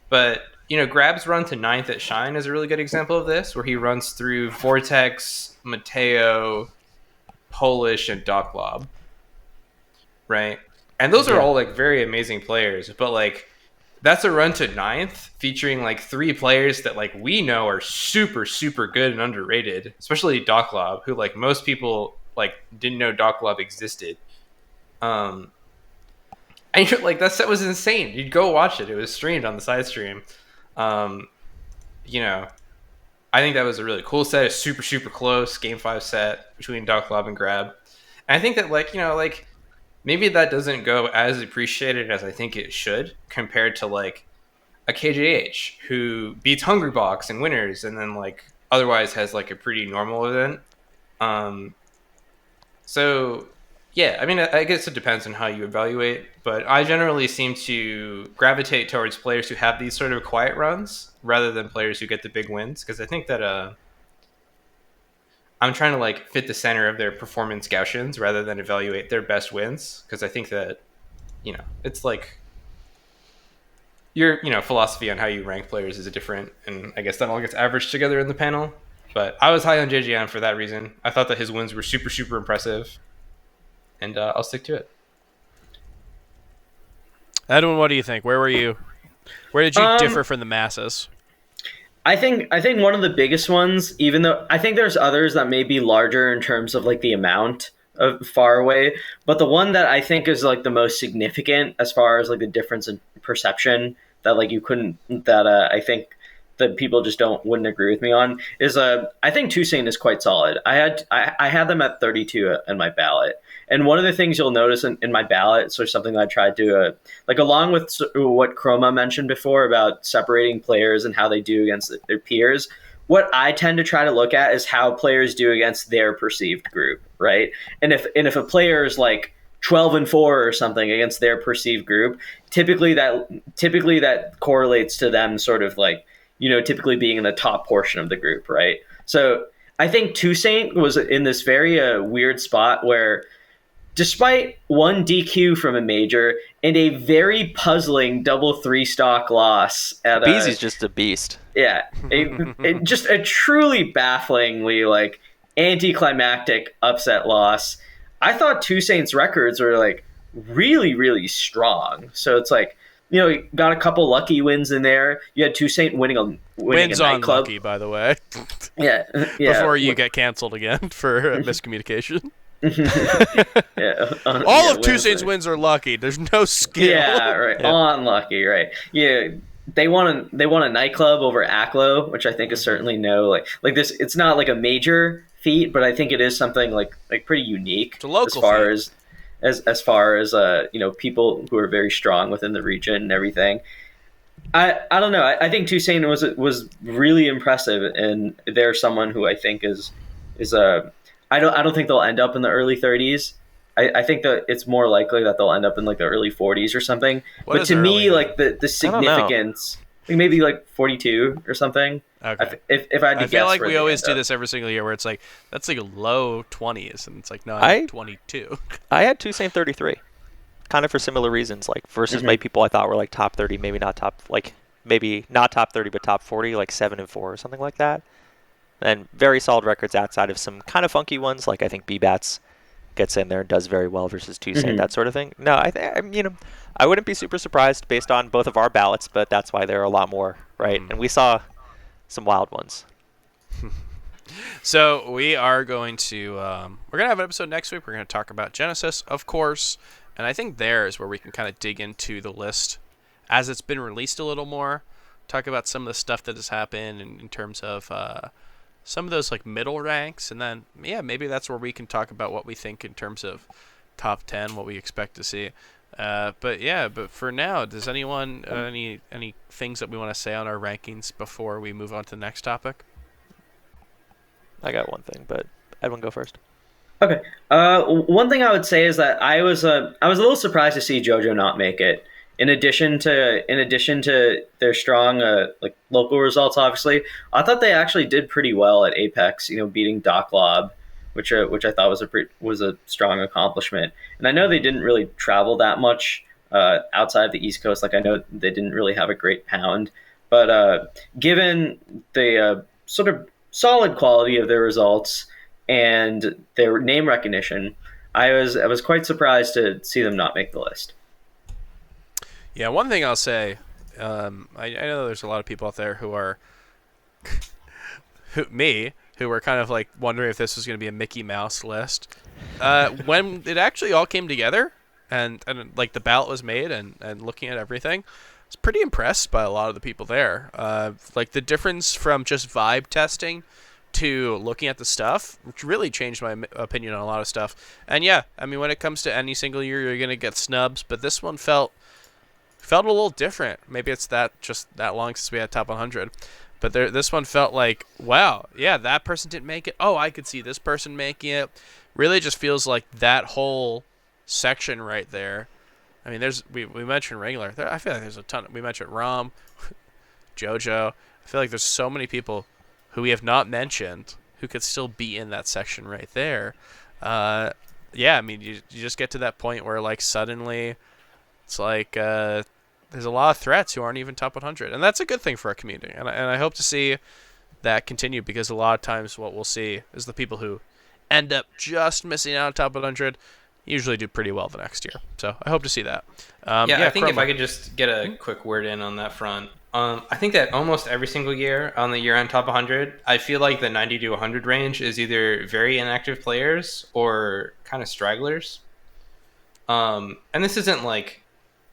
But Grab's run to 9th at Shine is a really good example of this, where he runs through Vortex, Mateo, Polish, and Doc Lob. Right? And those are all like very amazing players, but like that's a run to 9th featuring like 3 players that like we know are super, super good and underrated, especially Doc Lob, who like most people like didn't know Doc Lob existed. And like that set was insane. You'd go watch it. It was streamed on the side stream. I think that was a really cool set. A super, super close Game 5 set between Doc Lob and Grab. And I think that like maybe that doesn't go as appreciated as I think it should compared to like a KJH who beats Hungrybox and winners and then like otherwise has like a pretty normal event. So yeah, I mean, I guess it depends on how you evaluate, but I generally seem to gravitate towards players who have these sort of quiet runs rather than players who get the big wins, because I think that I'm trying to like fit the center of their performance Gaussians rather than evaluate their best wins, because I think that it's like your philosophy on how you rank players is different, and I guess that all gets averaged together in the panel. But I was high on JGN for that reason. I thought that his wins were super, super impressive. And I'll stick to it. Edwin, what do you think? Where were you? Where did you differ from the masses? I think one of the biggest ones, even though I think there's others that may be larger in terms of like the amount of far away, but the one that I think is like the most significant as far as like the difference in perception that like I think that people just wouldn't agree with me on is I think Toussaint is quite solid. I had them at 32 in my ballot. And one of the things you'll notice in my ballot, so something that I tried to, like along with what Chroma mentioned before about separating players and how they do against their peers, what I tend to try to look at is how players do against their perceived group, right? And if a player is like 12-4 or something against their perceived group, typically that correlates to them sort of like, typically being in the top portion of the group, right? So I think Toussaint was in this very weird spot where, despite one DQ from a major and a very puzzling double 3-stock loss at Beezy's just a beast. yeah, just a truly bafflingly like anticlimactic upset loss. I thought Toussaint's records were like really, really strong. So it's like, you got a couple lucky wins in there. You had Toussaint winning Wins a on nightclub. lucky, by the way. Yeah. Before you get canceled again for miscommunication. Yeah, All of Toussaint's wins are lucky. There's no skill. Yeah, right. Yeah. Unlucky, right? Yeah, they won a nightclub over Aklo, which I think is certainly like this. It's not like a major feat, but I think it is something like pretty unique It's a local as far feat. as far as people who are very strong within the region and everything. I don't know. I think Toussaint was really impressive, and they're someone who I think is I don't think they'll end up in the early 30s. I think that it's more likely that they'll end up in like the early 40s or something. What But is to me, early? like the I don't know. significance, like maybe like 42 or something. Okay. If I had to I feel guess like where we they always end do up. this every single year where it's like, that's like a low 20s. And it's like, no, I- I'm 22. I had Toussaint 33, kind of for similar reasons, like versus my people I thought were like top 30, maybe not top 30, but top 40, like 7-4 or something like that. And very solid records outside of some kind of funky ones, like I think B-Bats gets in there and does very well versus Toussaint, that sort of thing. No, I wouldn't be super surprised based on both of our ballots, but that's why there are a lot more, right? And we saw some wild ones. So we are going to we're gonna have an episode next week. We're gonna talk about Genesis, of course, and I think there is where we can kind of dig into the list as it's been released a little more. Talk about some of the stuff that has happened in terms of some of those like middle ranks, and then maybe that's where we can talk about what we think in terms of top 10, what we expect to see. But for now, does anyone any things that we want to say on our rankings before we move on to the next topic? I got one thing, but Edwin, go first. Okay. One thing I would say is that I was a little surprised to see JoJo not make it. In addition to their strong like local results, obviously, I thought they actually did pretty well at Apex. Beating Doc Lob, which I thought was a strong accomplishment. And I know they didn't really travel that much outside of the East Coast. Like I know they didn't really have a great pound, but given the sort of solid quality of their results and their name recognition, I was quite surprised to see them not make the list. Yeah, one thing I'll say, I know there's a lot of people out there who are, who were kind of like wondering if this was going to be a Mickey Mouse list. When it actually all came together and like the ballot was made and looking at everything, I was pretty impressed by a lot of the people there. Like the difference from just vibe testing to looking at the stuff, which really changed my opinion on a lot of stuff. And yeah, I mean, when it comes to any single year, you're going to get snubs, but this one felt a little different. Maybe it's just that long since we had top 100, but this one felt like, wow, yeah, that person didn't make it. Oh, I could see this person making it. Really, just feels like that whole section right there. I mean, we mentioned regular. I feel like there's a ton. We mentioned Rom, JoJo. I feel like there's so many people who we have not mentioned who could still be in that section right there. Yeah, I mean, you just get to that point where like suddenly it's like there's a lot of threats who aren't even top 100, and that's a good thing for our community. And I hope to see that continue, because a lot of times what we'll see is the people who end up just missing out on top 100 usually do pretty well the next year. So I hope to see that. I think if Chroma. I could just get a quick word in on that front. I think that almost every single year on the year-end top 100, I feel like the 90 to 100 range is either very inactive players or kind of stragglers. And this isn't like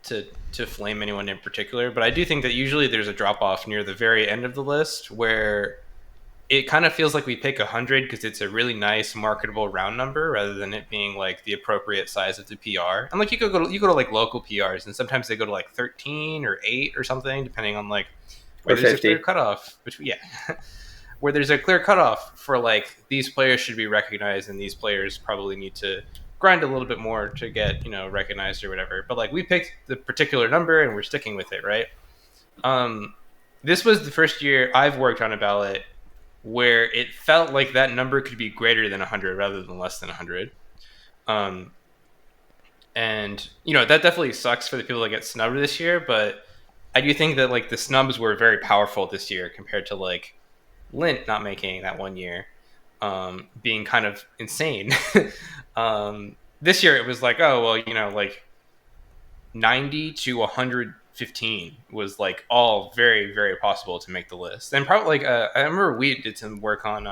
to flame anyone in particular, but I do think that usually there's a drop-off near the very end of the list where it kind of feels like we pick 100 because it's a really nice marketable round number rather than it being like the appropriate size of the PR. And like you go to like local PRs, and sometimes they go to like 13 or 8 or something, depending on like where Or there's 50. a clear cutoff. Where there's a clear cutoff for like these players should be recognized and these players probably need to grind a little bit more to get recognized or whatever. But like we picked the particular number and we're sticking with it, right? This was the first year I've worked on a ballot where it felt like that number could be greater than 100 rather than less than 100. And that definitely sucks for the people that get snubbed this year, but I do think that like the snubs were very powerful this year compared to like Lint not making that one year, being kind of insane. This year it was like, oh well, like 90 to 115 was like all very, very possible to make the list. And probably like I remember we did some work on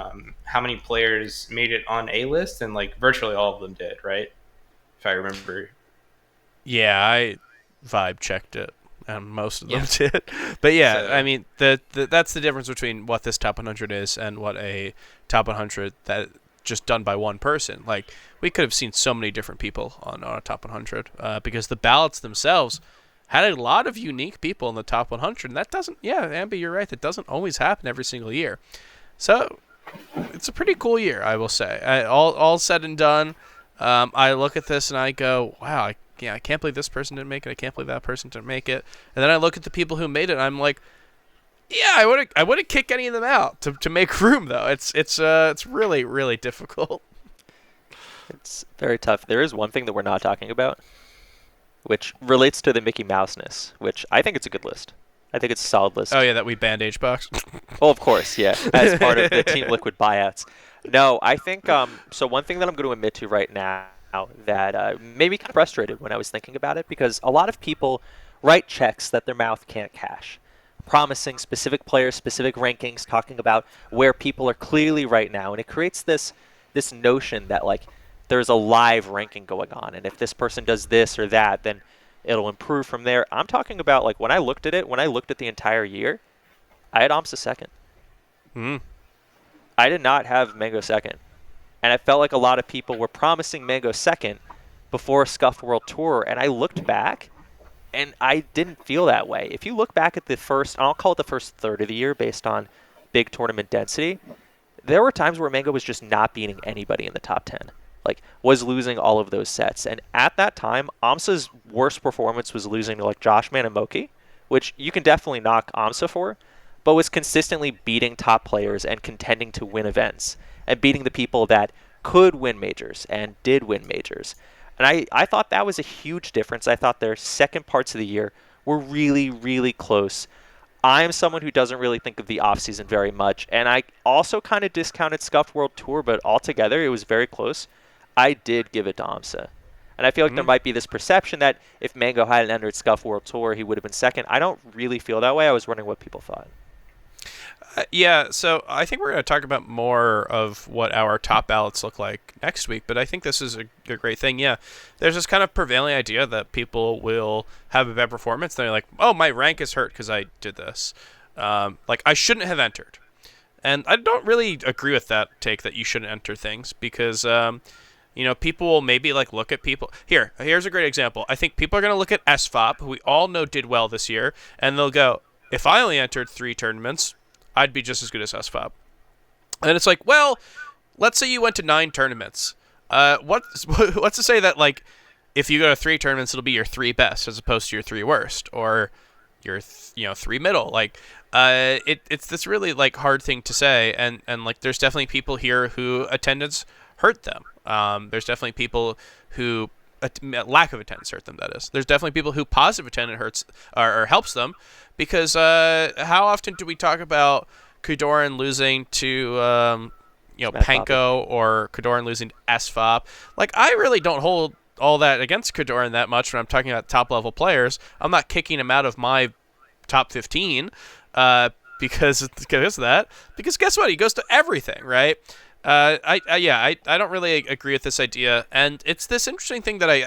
how many players made it on a list, and like virtually all of them did, right? If I remember. Yeah, I vibe checked it, and most of them did. But yeah, So- I mean, that's the difference between what this top 100 is and what a top 100 that just done by one person. Like, we could have seen so many different people on a top 100 because the ballots themselves had a lot of unique people in the top 100. And that doesn't, Ambi, you're right, that doesn't always happen every single year. So it's a pretty cool year, I will say. All said and done, I look at this and I go, wow, I can't believe this person didn't make it. I can't believe that person didn't make it. And then I look at the people who made it and I'm like, yeah, I wouldn't kick any of them out to make room though. It's really, really difficult. It's very tough. There is one thing that we're not talking about, which relates to the Mickey Mouse-ness, which I think it's a good list. I think it's a solid list. Oh yeah, that we banned H-Box. Oh, of course, yeah, as part of the Team Liquid buyouts. No, I think so one thing that I'm going to admit to right now that made me kind of frustrated when I was thinking about it, because a lot of people write checks that their mouth can't cash, promising specific players, specific rankings, talking about where people are clearly right now, and it creates this notion that like there's a live ranking going on, and if this person does this or that, then it'll improve from there. I'm talking about like when I looked at the entire year, I had AMSA second. I did not have Mango second. And I felt like a lot of people were promising Mango second before Scuffed World Tour, and I looked back and I didn't feel that way. If you look back at the first, I'll call it the first third of the year based on big tournament density, there were times where Mango was just not beating anybody in the top 10. Like, was losing all of those sets. And at that time, AMSA's worst performance was losing to like Joshman and Moki, which you can definitely knock AMSA for, but was consistently beating top players and contending to win events and beating the people that could win majors and did win majors. And I thought that was a huge difference. I thought their second parts of the year were really, really close. I am someone who doesn't really think of the offseason very much, and I also kind of discounted Scuffed World Tour, but altogether it was very close. I did give it to AMSA. And I feel like there might be this perception that if Mango hadn't entered Scuffed World Tour, he would have been second. I don't really feel that way. I was wondering what people thought. Yeah, so I think we're going to talk about more of what our top ballots look like next week, but I think this is a great thing. Yeah, there's this kind of prevailing idea that people will have a bad performance, and they're like, oh, my rank is hurt because I did this. Like, I shouldn't have entered. And I don't really agree with that take that you shouldn't enter things because, people will maybe like look at people. Here's a great example. I think people are going to look at SFOP, who we all know did well this year, and they'll go, if I only entered 3 tournaments, I'd be just as good as SFOP. And it's like, well, let's say you went to 9 tournaments. What's to say that, like, if you go to 3 tournaments, it'll be your 3 best as opposed to your 3 worst or your 3 middle? Like, it's this really like hard thing to say, and like there's definitely people here who attendance hurt them. There's definitely people who lack of attendance hurt them. That is, there's definitely people who positive attendance hurts or helps them. Because how often do we talk about Kudoran losing to Panko or Kudoran losing to SFOP? Like, I really don't hold all that against Kudoran that much when I'm talking about top level players. I'm not kicking him out of my top 15 because of that. Because guess what? He goes to everything, right? I don't really agree with this idea, and it's this interesting thing that I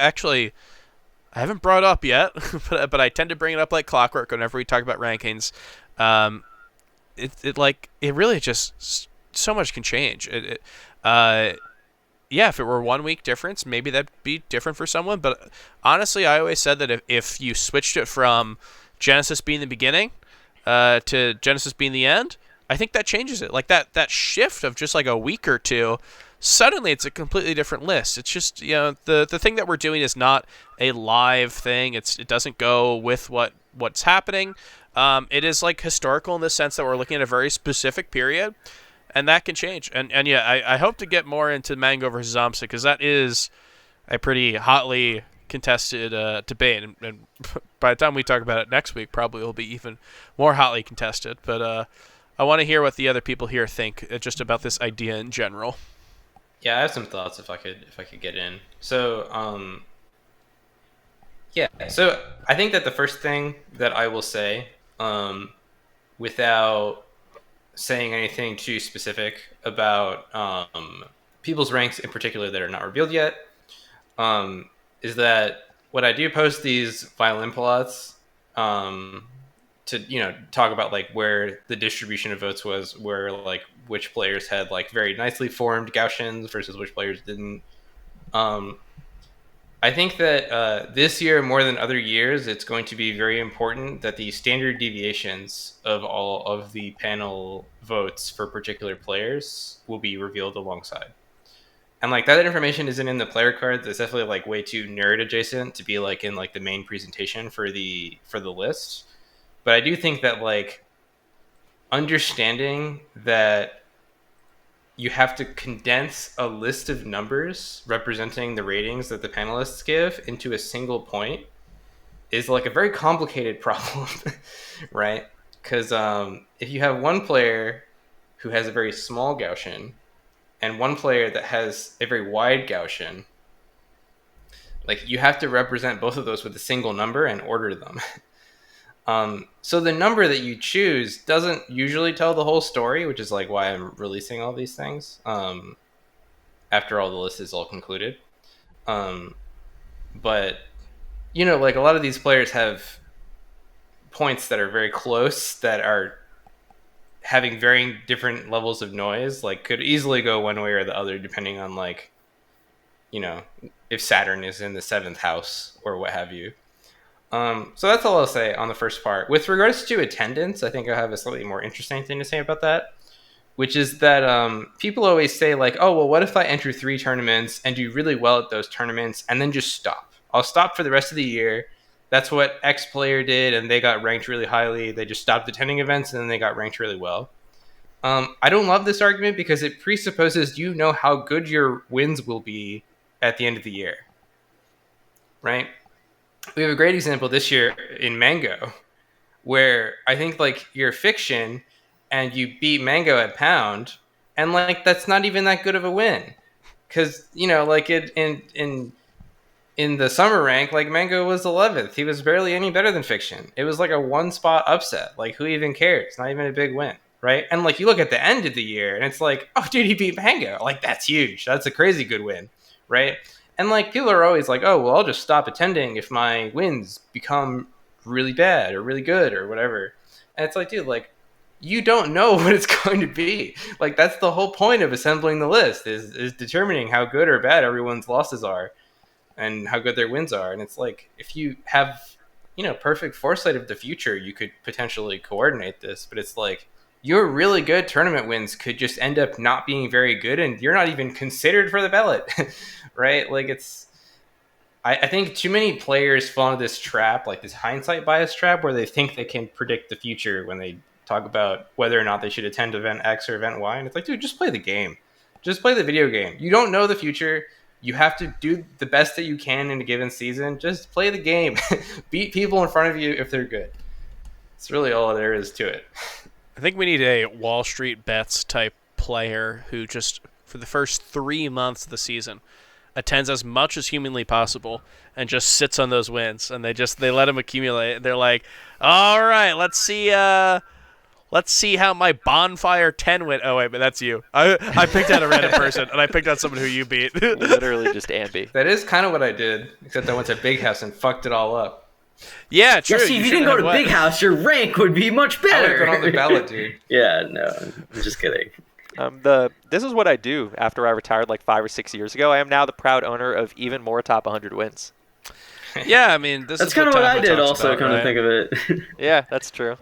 haven't brought up yet, but I tend to bring it up like clockwork whenever we talk about rankings. It really just so much can change. If it were 1 week difference, maybe that'd be different for someone. But honestly, I always said that if you switched it from Genesis being the beginning to Genesis being the end, I think that changes it. Like that shift of just like a week or two. Suddenly it's a completely different list. It's just, the thing that we're doing is not a live thing. It doesn't go with what's happening. It is like historical in the sense that we're looking at a very specific period. and that can change. And yeah, I hope to get more into Mango versus Zomsa, because that is a pretty hotly contested debate, and by the time we talk about it next week, probably will be even more hotly contested. But I want to hear what the other people here think just about this idea in general. Yeah, I have some thoughts if I could get in. So, yeah. So I think that the first thing that I will say, without saying anything too specific about people's ranks in particular that are not revealed yet, is that when I do post these violin plots, to talk about like where the distribution of votes was, where like which players had like very nicely formed Gaussians versus which players didn't. I think that this year, more than other years, it's going to be very important that the standard deviations of all of the panel votes for particular players will be revealed alongside. And like that information isn't in the player cards. It's definitely like way too nerd adjacent to be like in like the main presentation for the list. But I do think that like understanding that you have to condense a list of numbers representing the ratings that the panelists give into a single point is like a very complicated problem, right? Because if you have one player who has a very small Gaussian and one player that has a very wide Gaussian, like you have to represent both of those with a single number and order them. So the number that you choose doesn't usually tell the whole story, which is like why I'm releasing all these things after all the list is all concluded. But like a lot of these players have points that are very close that are having varying different levels of noise, like could easily go one way or the other depending on like if Saturn is in the 7th house or what have you. So that's all I'll say on the first part. With regards to attendance, I think I have a slightly more interesting thing to say about that, which is that people always say like, oh, well, what if I enter 3 tournaments and do really well at those tournaments and then just stop? I'll stop for the rest of the year. That's what X player did, and they got ranked really highly. They just stopped attending events, and then they got ranked really well. I don't love this argument because it presupposes how good your wins will be at the end of the year, right? We have a great example this year in Mango, where I think like you're fiction and you beat Mango at Pound, and like that's not even that good of a win, because like in the summer rank, like Mango was 11th. He was barely any better than fiction. It was like a 1-spot upset. Like who even cares? It's not even a big win, right? And like you look at the end of the year, and it's like, oh, dude, he beat Mango. Like that's huge. That's a crazy good win, right? And like people are always like, oh, well, I'll just stop attending if my wins become really bad or really good or whatever. And it's like, dude, like you don't know what it's going to be. Like that's the whole point of assembling the list is determining how good or bad everyone's losses are and how good their wins are. And it's like if you have perfect foresight of the future, you could potentially coordinate this. But it's like your really good tournament wins could just end up not being very good, and you're not even considered for the ballot. Right? Like I think too many players fall into this trap, like this hindsight bias trap, where they think they can predict the future when they talk about whether or not they should attend event X or event Y. And it's like, dude, just play the game. Just play the video game. You don't know the future. You have to do the best that you can in a given season. Just play the game. Beat people in front of you if they're good. It's really all there is to it. I think we need a Wall Street Bets type player who just, for the first 3 months of the season, attends as much as humanly possible and just sits on those wins, and they let him accumulate. They're like, all right, let's see how my Bonfire 10 went. Oh wait, but that's you. I picked out a random person, and I picked out someone who you beat. Literally just Ambi. That is kind of what I did, except I went to Big House and fucked it all up. Yeah, true. Yeah, see, if you didn't go to Big House, your rank would be much better. I would have been on the ballot, dude. Yeah, no, I'm just kidding. This is what I do after I retired like 5 or 6 years ago. I am now the proud owner of even more top 100 wins. Yeah, I mean, that's kind of what I did also, come to think of it. Yeah, that's true.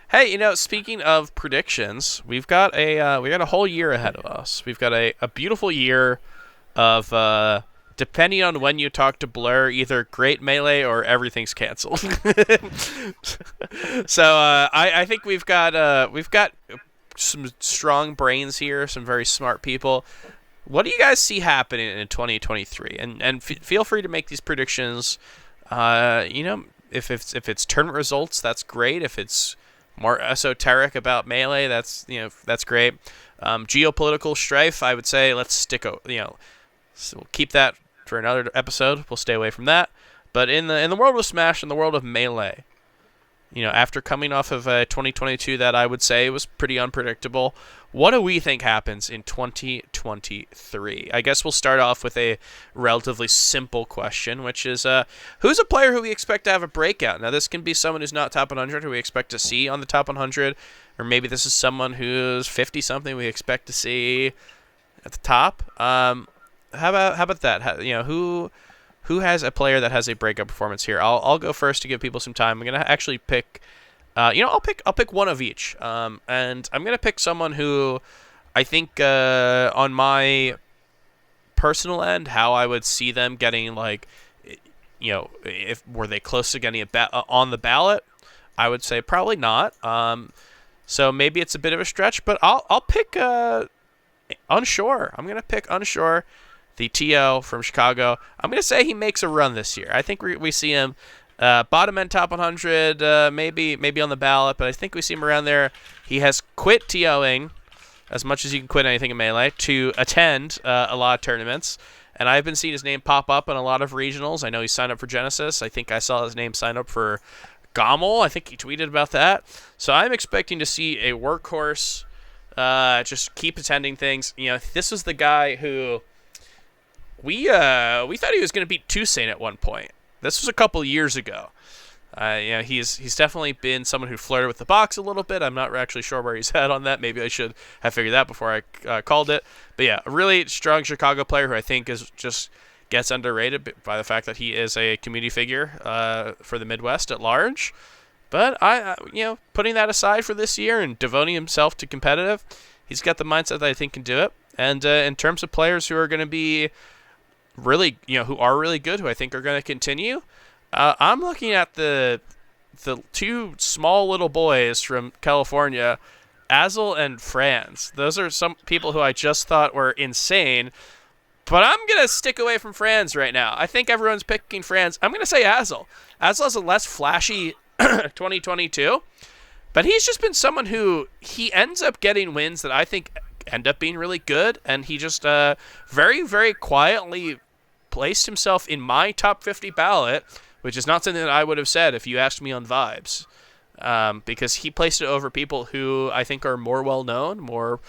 Hey, speaking of predictions, we've got a whole year ahead of us. We've got a beautiful year of depending on when you talk to Blur, either great melee or everything's canceled. So I think we've got some strong brains here, some very smart people. What do you guys see happening in 2023? And feel free to make these predictions. If it's tournament results, that's great. If it's more esoteric about Melee, that's great. Geopolitical strife, I would say let's so we'll keep that for another episode. We'll stay away from that. But in the world of Smash, in the world of Melee, after coming off of 2022 that I would say was pretty unpredictable, what do we think happens in 2023? I guess we'll start off with a relatively simple question, which is who's a player who we expect to have a breakout? Now, this can be someone who's not top 100 who we expect to see on the top 100, or maybe this is someone who's 50-something we expect to see at the top. How about that? Who has a player that has a breakout performance here? I'll go first to give people some time. I'm gonna actually pick. I'll pick one of each. And I'm gonna pick someone who I think on my personal end, how I would see them getting if were they close to getting on the ballot, I would say probably not. So maybe it's a bit of a stretch, but I'll pick Unshore. I'm gonna pick Unshore, the TO from Chicago. I'm going to say he makes a run this year. I think we see him bottom end top 100, maybe on the ballot, but I think we see him around there. He has quit TOing as much as you can quit anything in Melee to attend a lot of tournaments, and I've been seeing his name pop up in a lot of regionals. I know he signed up for Genesis. I think I saw his name sign up for Gommel. I think he tweeted about that. So I'm expecting to see a workhorse just keep attending things. This was the guy who we thought he was going to beat Toussaint at one point. This was a couple years ago. He's definitely been someone who flirted with the box a little bit. I'm not actually sure where he's at on that. Maybe I should have figured that before I called it. But yeah, a really strong Chicago player who I think is just gets underrated by the fact that he is a community figure for the Midwest at large. But putting that aside for this year and devoting himself to competitive, he's got the mindset that I think can do it. And in terms of players who are going to be really, who are really good, who I think are going to continue, I'm looking at the two small little boys from California, Azel and Franz. Those are some people who I just thought were insane, but I'm going to stick away from Franz right now. I think everyone's picking Franz. I'm going to say Azel. Azel has a less flashy 2022, but he's just been someone who he ends up getting wins that I think end up being really good, and he just very, very quietly placed himself in my top 50 ballot, which is not something that I would have said if you asked me on Vibes, because he placed it over people who I think are more well-known, more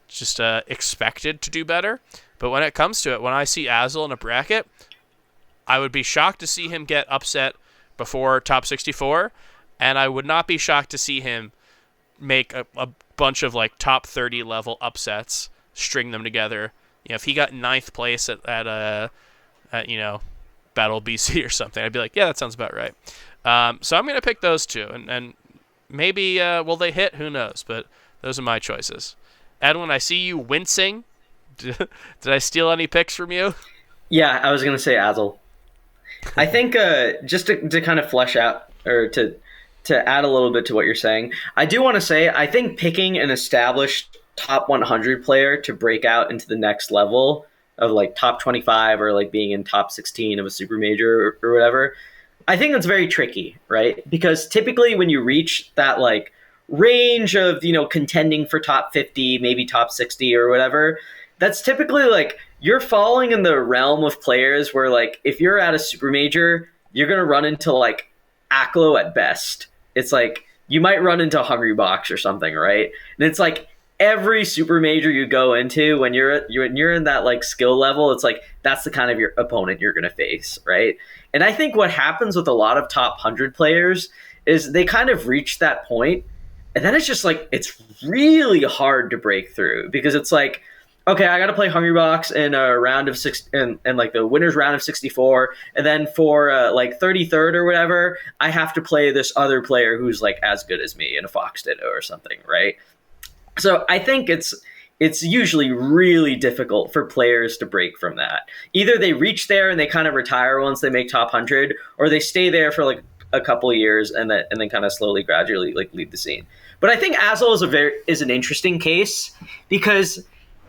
just expected to do better. But when it comes to it, when I see Azel in a bracket, I would be shocked to see him get upset before top 64, and I would not be shocked to see him make a bunch of top 30 level upsets, string them together. If he got 9th place at Battle BC or something, I'd be like, yeah, that sounds about right. So I'm going to pick those two, and maybe will they hit? Who knows? But those are my choices. Edwin, I see you wincing. Did I steal any picks from you? Yeah, I was going to say Azel. I think just to kind of flesh out, or to add a little bit to what you're saying, I do want to say I think picking an established top 100 player to break out into the next level of top 25 or being in top 16 of a super major or whatever, I think that's very tricky, right? Because typically when you reach that range of contending for top 50, maybe top 60 or whatever, that's typically you're falling in the realm of players where if you're at a super major, you're gonna run into Aklo at best. It's you might run into Hungrybox or something, right? And it's every super major you go into, when you're in that skill level, it's that's the kind of your opponent you're gonna face, right? And I think what happens with a lot of top 100 players is they kind of reach that point, and then it's just it's really hard to break through, because it's okay, I got to play Hungrybox in a round of six, and the winner's round of 64, and then for 33rd or whatever, I have to play this other player who's as good as me in a Fox Ditto or something, right? So I think it's usually really difficult for players to break from that. Either they reach there and they kind of retire once they make top 100, or they stay there for a couple of years and then kind of slowly, gradually like lead the scene. But I think Azel is an interesting case because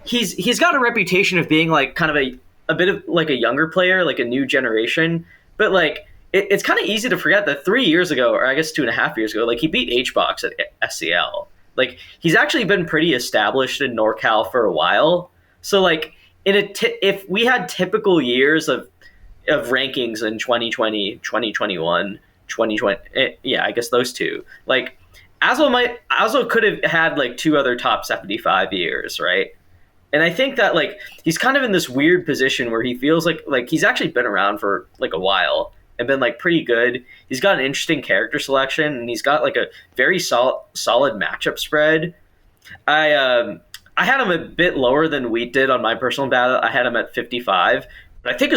he's got a reputation of being like kind of a bit of like a younger player, like a new generation. But like it's kind of easy to forget that 3 years ago, or I guess 2.5 years ago, like he beat Hbox at SCL. Like he's actually been pretty established in NorCal for a while. So like if we had typical years of rankings in 2020, 2021, 2020, yeah, I guess those two. Like Azel could have had like 2 other top 75 years, right? And I think that like he's kind of in this weird position where he feels like he's actually been around for like a while and been like pretty good. He's got an interesting character selection and he's got like a very solid matchup spread. I had him a bit lower than Wheat did on my personal ballot. I had him at 55. But I think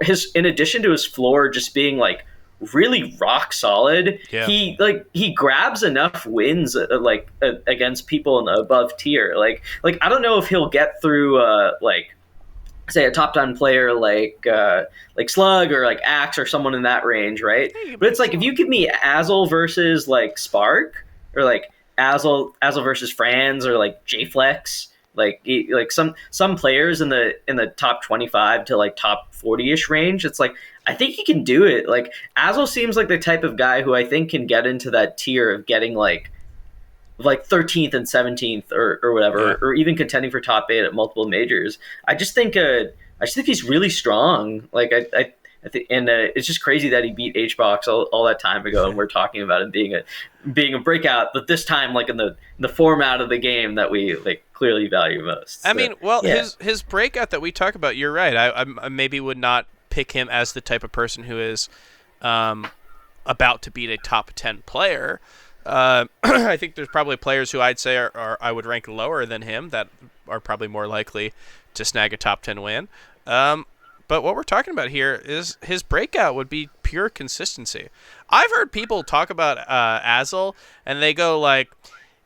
his in addition to his floor just being like really rock solid, he grabs enough wins against people in the above tier. Like I don't know if he'll get through like say a top 10 player like Slug or like Axe or someone in that range, right? But it's like if you give me Azel versus like Spark or like Azel versus Franz or like JFlex, like some players in the top 25 to like top 40ish range, it's like I think he can do it. Like Azel seems like the type of guy who I think can get into that tier of getting like 13th and 17th or whatever, or even contending for top 8 at multiple majors. I just think he's really strong. Like I think, and it's just crazy that he beat Hbox all that time ago, and we're talking about him being a breakout, but this time like in the format of the game that we like clearly value most. I mean, well, yeah. his breakout that we talk about, you're right. I maybe would not pick him as the type of person who is about to beat a top 10 player. I think there's probably players who I'd say are I would rank lower than him that are probably more likely to snag a top 10 win. But what we're talking about here is his breakout would be pure consistency. I've heard people talk about Azel, and they go like,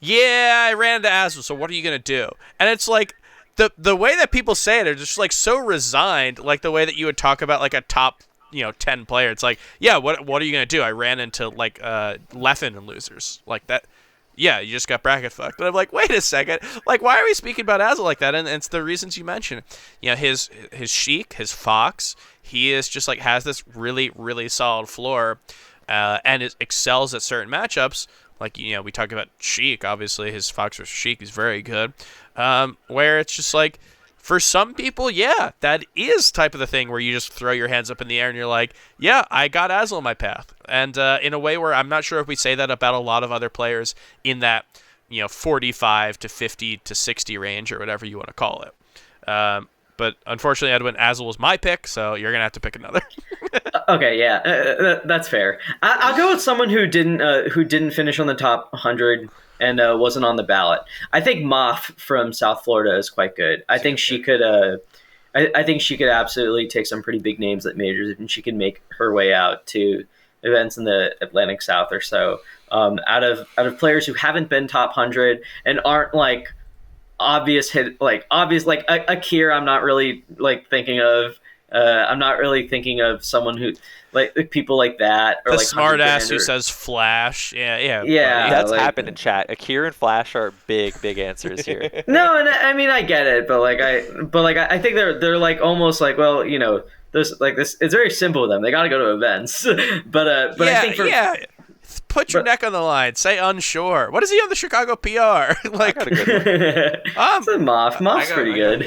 yeah, I ran into Azel, so what are you going to do? And it's like the way that people say it are just like so resigned, like the way that you would talk about like a top 10 player. It's like, yeah, what are you going to do? I ran into like Leffen and losers like that. Yeah, you just got bracket fucked. But I'm like, wait a second. Like, why are we speaking about Azel like that? And it's the reasons you mentioned. His Sheik, his Fox, he is just like has this really, really solid floor and it excels at certain matchups. Like, we talk about Sheik, obviously. His Fox versus Sheik is very good. Where it's just like, for some people, yeah, that is type of the thing where you just throw your hands up in the air and you're like, yeah, I got Azel in my path. And in a way where I'm not sure if we say that about a lot of other players in that 45 to 50 to 60 range or whatever you want to call it. But unfortunately, Edwin, Azel was my pick, so you're going to have to pick another. Okay, yeah, that's fair. I'll go with someone who didn't finish on the top 100 and wasn't on the ballot. I think Moff from South Florida is quite good. I think she could. I think she could absolutely take some pretty big names at majors, and she can make her way out to events in the Atlantic South or so. Out of players who haven't been top 100 and aren't like obvious Akir. I'm not really like thinking of. I'm not really thinking of someone who like people like that or the like smart ass who says Flash. Yeah. That's happened in chat. Akir and Flash are big answers here. No, and I mean I get it, but I think they're like almost like, well, there's like this. It's very simple with them. They got to go to events, but I think put your neck on the line. Say unsure. What is he on the Chicago PR? Like, I got a good one. It's a Moff. Moff's pretty good.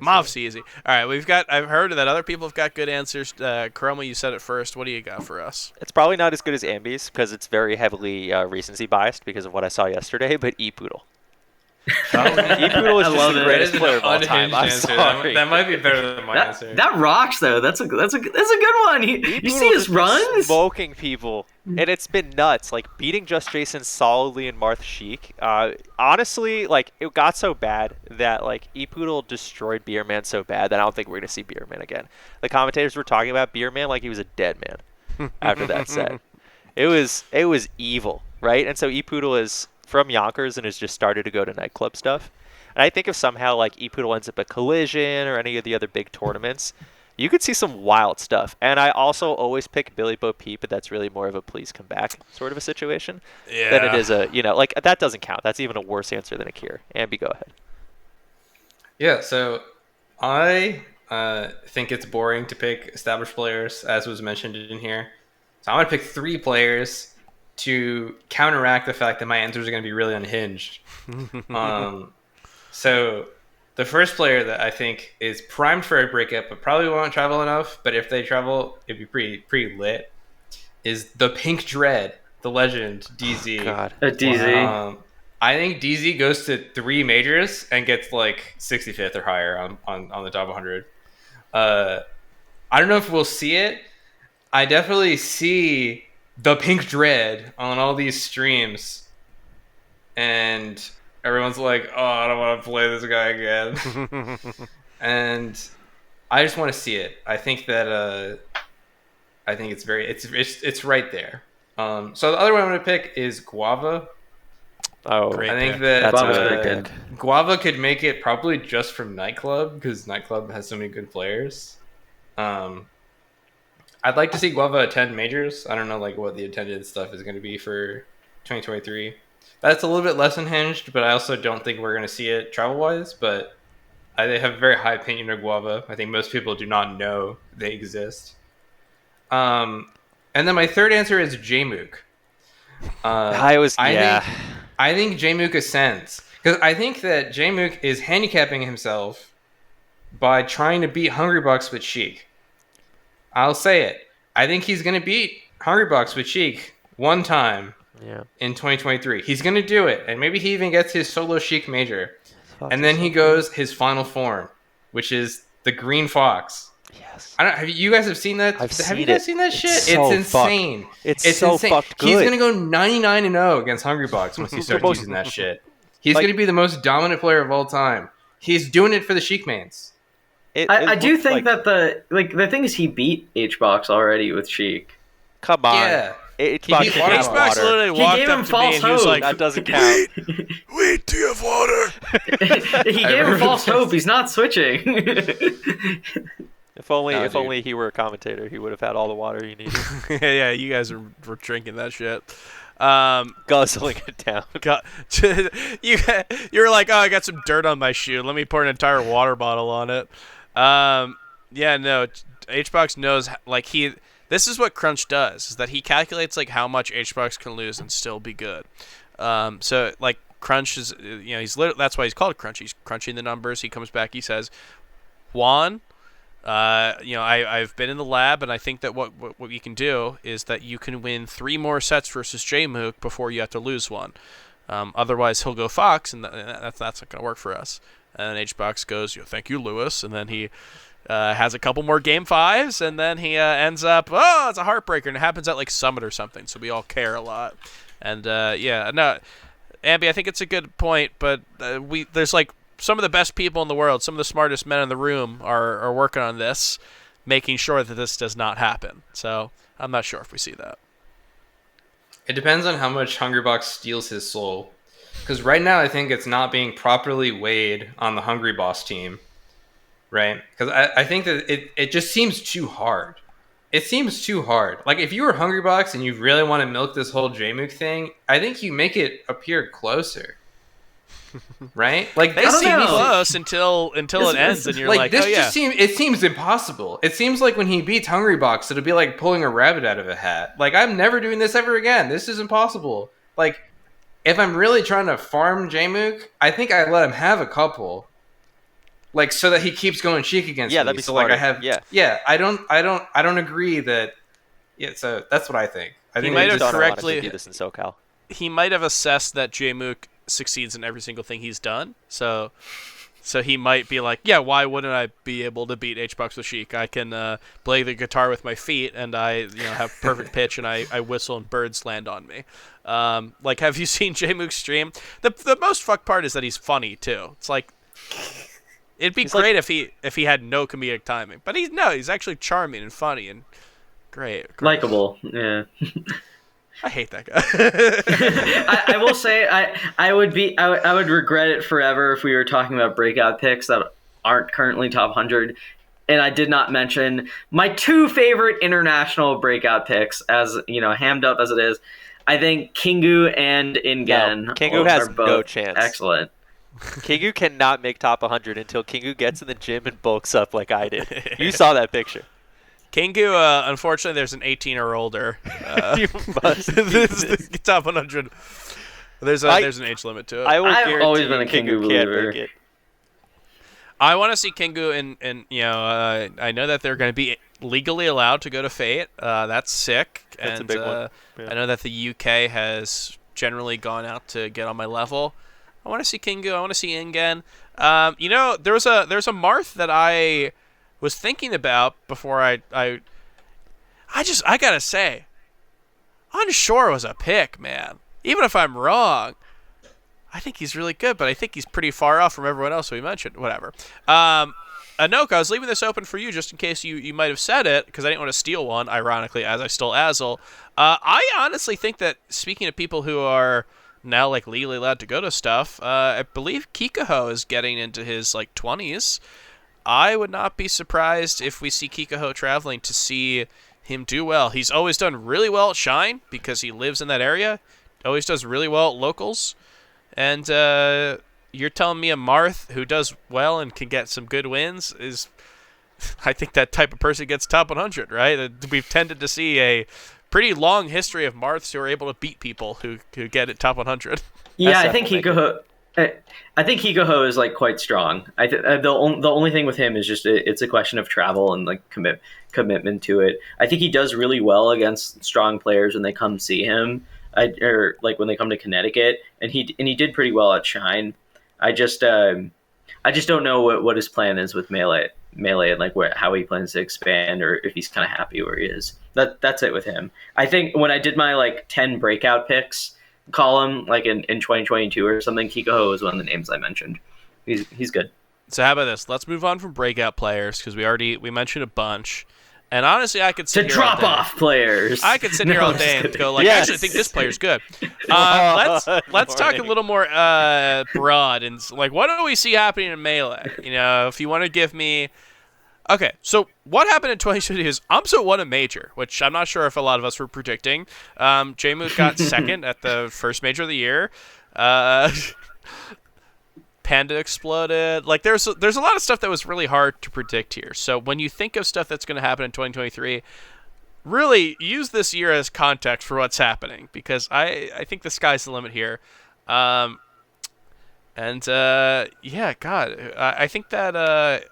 Moff's easy. All right, I've heard that other people have got good answers. Chroma, you said it first. What do you got for us? It's probably not as good as Ambi's because it's very heavily recency biased because of what I saw yesterday, but ePoodle. ePoodle is just the greatest player of all time. I'm sorry. That might be better than my answer. That rocks though. That's a good one. You see his runs? Smoking people. And it's been nuts. Like beating Just Jason solidly in Marth Sheik. Honestly, like it got so bad that like ePoodle destroyed Beerman so bad that I don't think we're gonna see Beerman again. The commentators were talking about Beerman like he was a dead man after that set. It was evil, right? And so ePoodle is from Yonkers and has just started to go to nightclub stuff. And I think if somehow like ePoodle ends up at Collision or any of the other big tournaments, You could see some wild stuff. And I also always pick Billy Bo Peep, but that's really more of a please come back sort of a situation than it is a, like, that doesn't count. That's even a worse answer than a Kier. Ambi, go ahead. Yeah, so I think it's boring to pick established players, as was mentioned in here. So I'm going to pick 3 players to counteract the fact that my answers are going to be really unhinged. So the first player that I think is primed for a breakup, but probably won't travel enough, but if they travel, it'd be pretty lit, is the Pink Dread, the legend, DZ. God. A DZ. I think DZ goes to 3 majors and gets like 65th or higher on the top 100. I don't know if we'll see it. I definitely see the Pink Dread on all these streams, and everyone's like, "Oh, I don't want to play this guy again," and I just want to see it. I think that I think it's right there. So the other one I'm going to pick is Guava. Oh, Great. I think pick. that Guava's pretty good. Guava could make it probably just from Nightclub, because Nightclub has so many good players. I'd like to see Guava attend majors. I don't know like what the attendance stuff is going to be for 2023. That's a little bit less unhinged, but I also don't think we're going to see it travel-wise. But I have a very high opinion of Guava. I think most people do not know they exist. And then my third answer is Jmook. I think Jmook ascends, because I think that Jmook is handicapping himself by trying to beat Hungrybox with Sheik. I'll say it. I think he's going to beat Hungrybox with Sheik one time in 2023. He's going to do it, and maybe he even gets his solo Sheik major. And then he goes his final form, which is the Green Fox. Yes. Have you guys have seen that? Have you guys seen that shit? It's insane. It's so insane. fucked good. He's gonna go 99-0 against Hungrybox once he starts using that shit. He's gonna be the most dominant player of all time. He's doing it for the Sheik mains. I do think that the thing is he beat HBox already with Sheik. Come on. Yeah. HBox He beat didn't have Xbox water. literally He walked gave up him to me false and he was hope. like, That doesn't count. "Wait, do you have water?" He gave him false hope. He's not switching. If only, No, if dude. only he were a commentator, he would have had all the water he needed. Yeah, you guys were drinking that shit. Guzzling it down. You're like, "Oh, I got some dirt on my shoe. Let me pour an entire water bottle on it." Yeah, no. HBox knows this is what Crunch does, is that he calculates like how much HBox can lose and still be good. So like Crunch is, that's why he's called Crunch. He's crunching the numbers. He comes back. He says, "Juan, I've been in the lab, and I think that what you can do is that you can win 3 more sets versus Jmook before you have to lose one. Otherwise, he'll go Fox, and that's not going to work for us." And then HBox goes, "Thank you, Lewis," and then he has a couple more game 5s, and then he ends up, "Oh, it's a heartbreaker," and it happens at like Summit or something, so we all care a lot. And no, Ambi, I think it's a good point, but there's like some of the best people in the world, some of the smartest men in the room are working on this, making sure that this does not happen. So I'm not sure if we see that. It depends on how much Hungrybox steals his soul. Because right now I think it's not being properly weighed on the Hungrybox team. Right? Because I think that it just seems too hard. It seems too hard. Like, if you were Hungrybox and you really want to milk this whole Jmook thing, I think you make it appear closer. Right? Like, They seem close until it ends, and you're like, this "Oh yeah." it seems impossible. It seems like when he beats Hungrybox, it'll be like pulling a rabbit out of a hat. Like, I'm never doing this ever again. This is impossible. Like, if I'm really trying to farm Jmook, I think I let him have a couple. Like, so that he keeps going Sheik against me. That'd be so smarter. like I have I don't agree that. Yeah, so that's what I think. I He think might they have just- correctly- do this in SoCal. He might have assessed that Jmook succeeds in every single thing he's done. So he might be like, "Yeah, why wouldn't I be able to beat HBox with Sheik? I can play the guitar with my feet, and I have perfect pitch, and I whistle and birds land on me." Like, have you seen Jmook stream? The most fucked part is that he's funny too. It's like, it'd be great if he had no comedic timing, but he's actually charming and funny and great. Likeable, yeah. I hate that guy. I will say I would regret it forever if we were talking about breakout picks that aren't currently top 100. and I did not mention my two favorite international breakout picks, as hammed up as it is. I think Kingu and Ingen. No, Kingu has are both no chance. Excellent. Kingu cannot make top 100 until Kingu gets in the gym and bulks up like I did. You saw that picture. Kingu, unfortunately, there's an 18 or older. You must This is the top 100. There's an age limit to it. I've always been a Kingu believer. Make it. I want to see Kingu and I know that they're going to be legally allowed to go to Fate. That's sick. That's and a big one. Yeah. I know that the UK has generally gone out to get on my level. I want to see Kingu. I want to see Ingen. There's a Marth that I was thinking about before I gotta say, Unsure was a pick, man. Even if I'm wrong, I think he's really good, but I think he's pretty far off from everyone else we mentioned. Whatever. Anoka, I was leaving this open for you just in case you might have said it, because I didn't want to steal one, ironically, as I stole Azel. I honestly think that, speaking of people who are now legally allowed to go to stuff, I believe Kikaho is getting into his 20s. I would not be surprised if we see Kikaho traveling to see him do well. He's always done really well at Shine because he lives in that area. Always does really well at locals. And you're telling me a Marth who does well and can get some good wins is, I think that type of person gets top 100, right? We've tended to see a pretty long history of Marths who are able to beat people who get at top 100. Yeah, I think Kikaho is quite strong. The only thing with him is just it's a question of travel and commitment to it. I think he does really well against strong players when they come see him, when they come to Connecticut, and he did pretty well at Shine. I just don't know what his plan is with melee and how he plans to expand, or if he's kind of happy where he is. That's it with him. I think when I did my 10 breakout picks column in 2022 or something, Kikaho was one of the names I mentioned. He's good. So how about this? Let's move on from breakout players, because we mentioned a bunch. And honestly, I could sit here drop all day. off players. I could sit here all day and go yes. Actually, I think this player's good. Let's talk a little more broad and what do we see happening in Melee? If you want to give me. Okay, so what happened in 2020 is Umso won a major, which I'm not sure if a lot of us were predicting. Jmoot got second at the first major of the year. Panda exploded. There's a lot of stuff that was really hard to predict here. So when you think of stuff that's going to happen in 2023, really use this year as context for what's happening, because I think the sky's the limit here. Yeah, God, I think that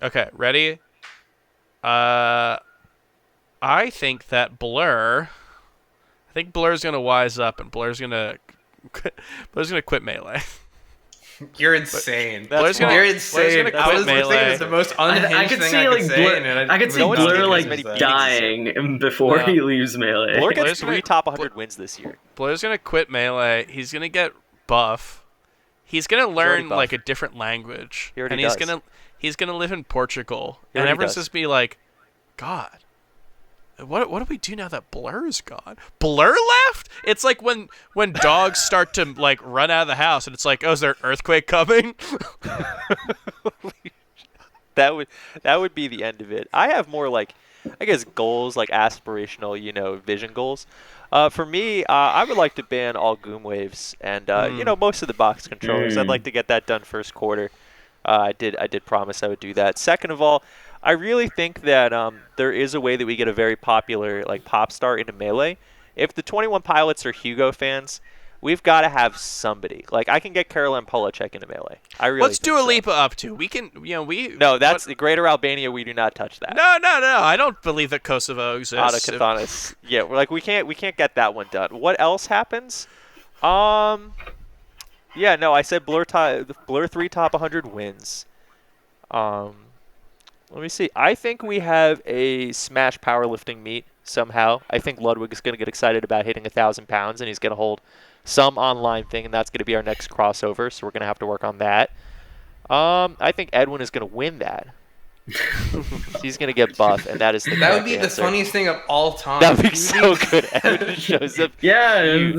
okay, ready? I think that Blur's gonna wise up, and Blur's gonna quit Melee. You're insane. You're insane. I was thinking it's the most unhinged thing I could say. I could see Blur dying before he leaves Melee. Blur gets 3 top 100 wins this year. Blur's gonna quit Melee. He's gonna get buff. He's gonna learn a different language, and he's gonna live in Portugal, and everyone's just be like, God. What do we do now that Blur's gone? Blur left? It's like when dogs start to run out of the house, and it's like, oh, is there an earthquake coming? That would be the end of it. I have more I guess goals, aspirational, vision goals. For me, I would like to ban all Goom waves and most of the box controllers. I'd like to get that done first quarter. I did promise I would do that. Second of all, I really think that there is a way that we get a very popular pop star into Melee. If the 21 Pilots are Hugo fans, we've got to have somebody. I can get Caroline Polacek into Melee. I really Let's do a Lipa up to. We can, No, that's the Greater Albania. We do not touch that. No. I don't believe that Kosovo exists. Kathanas. Yeah, we can't get that one done. What else happens? Yeah, no, I said Blur 3 top 100 wins. Let me see. I think we have a Smash powerlifting meet somehow. I think Ludwig is going to get excited about hitting 1,000 pounds, and he's going to hold some online thing, and that's going to be our next crossover, so we're going to have to work on that. I think Edwin is going to win that. He's going to get buff, and that is the That would be answer. the funniest thing of all time. That would be so good. Edwin shows up. Yeah.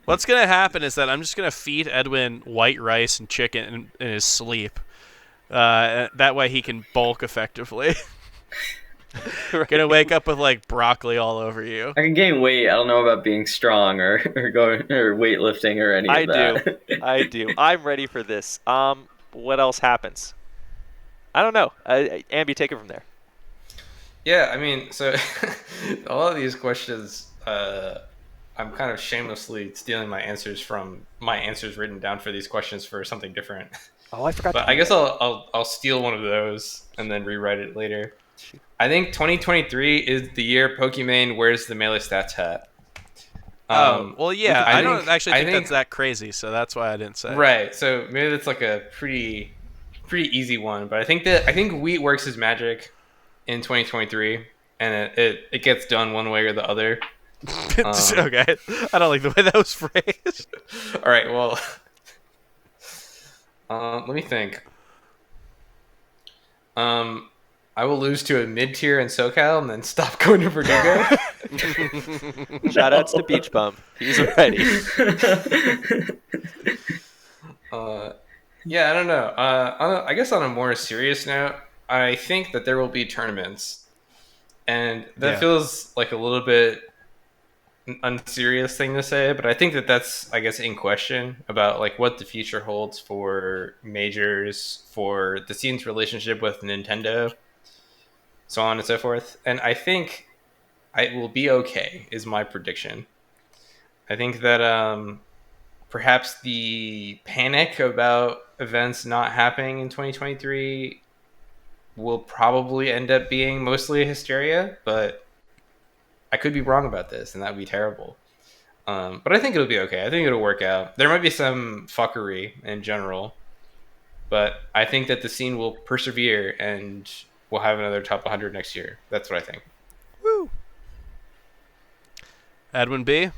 What's going to happen is that I'm just going to feed Edwin white rice and chicken in his sleep. That way he can bulk effectively. Gonna wake up with like broccoli all over you. I can gain weight. I don't know about being strong or weightlifting or any of that. I do. I'm ready for this. What else happens? I don't know. Ambi, take it from there. Yeah, I mean, so a lot of these questions, I'm kind of shamelessly stealing my answers written down for these questions for something different. Oh, I forgot. But I guess I'll steal one of those and then rewrite it later. I think 2023 is the year Pokimane wears the Melee Stats hat. Well, yeah, I don't actually think think that's that crazy, so that's why I didn't say. Right, so maybe that's like a pretty easy one, but I think Wheat works his magic in 2023, and it gets done one way or the other. Okay, I don't like the way that was phrased. All right, well, let me think. I will lose to a mid-tier in SoCal and then stop going to Verdugo. Shoutouts to Beach Bum. He's ready. Yeah, I don't know. I guess on a more serious note, I think that there will be tournaments, and that feels like a little bit unserious thing to say, but I think that's I guess in question about like what the future holds for majors, for the scene's relationship with Nintendo, so on and so forth. And I think it will be okay is my prediction. I think that perhaps the panic about events not happening in 2023 will probably end up being mostly hysteria, but I could be wrong about this, and that would be terrible. But I think it'll be okay. I think it'll work out. There might be some fuckery in general, but I think that the scene will persevere, and we'll have another top 100 next year. That's what I think. Woo. Edwin B.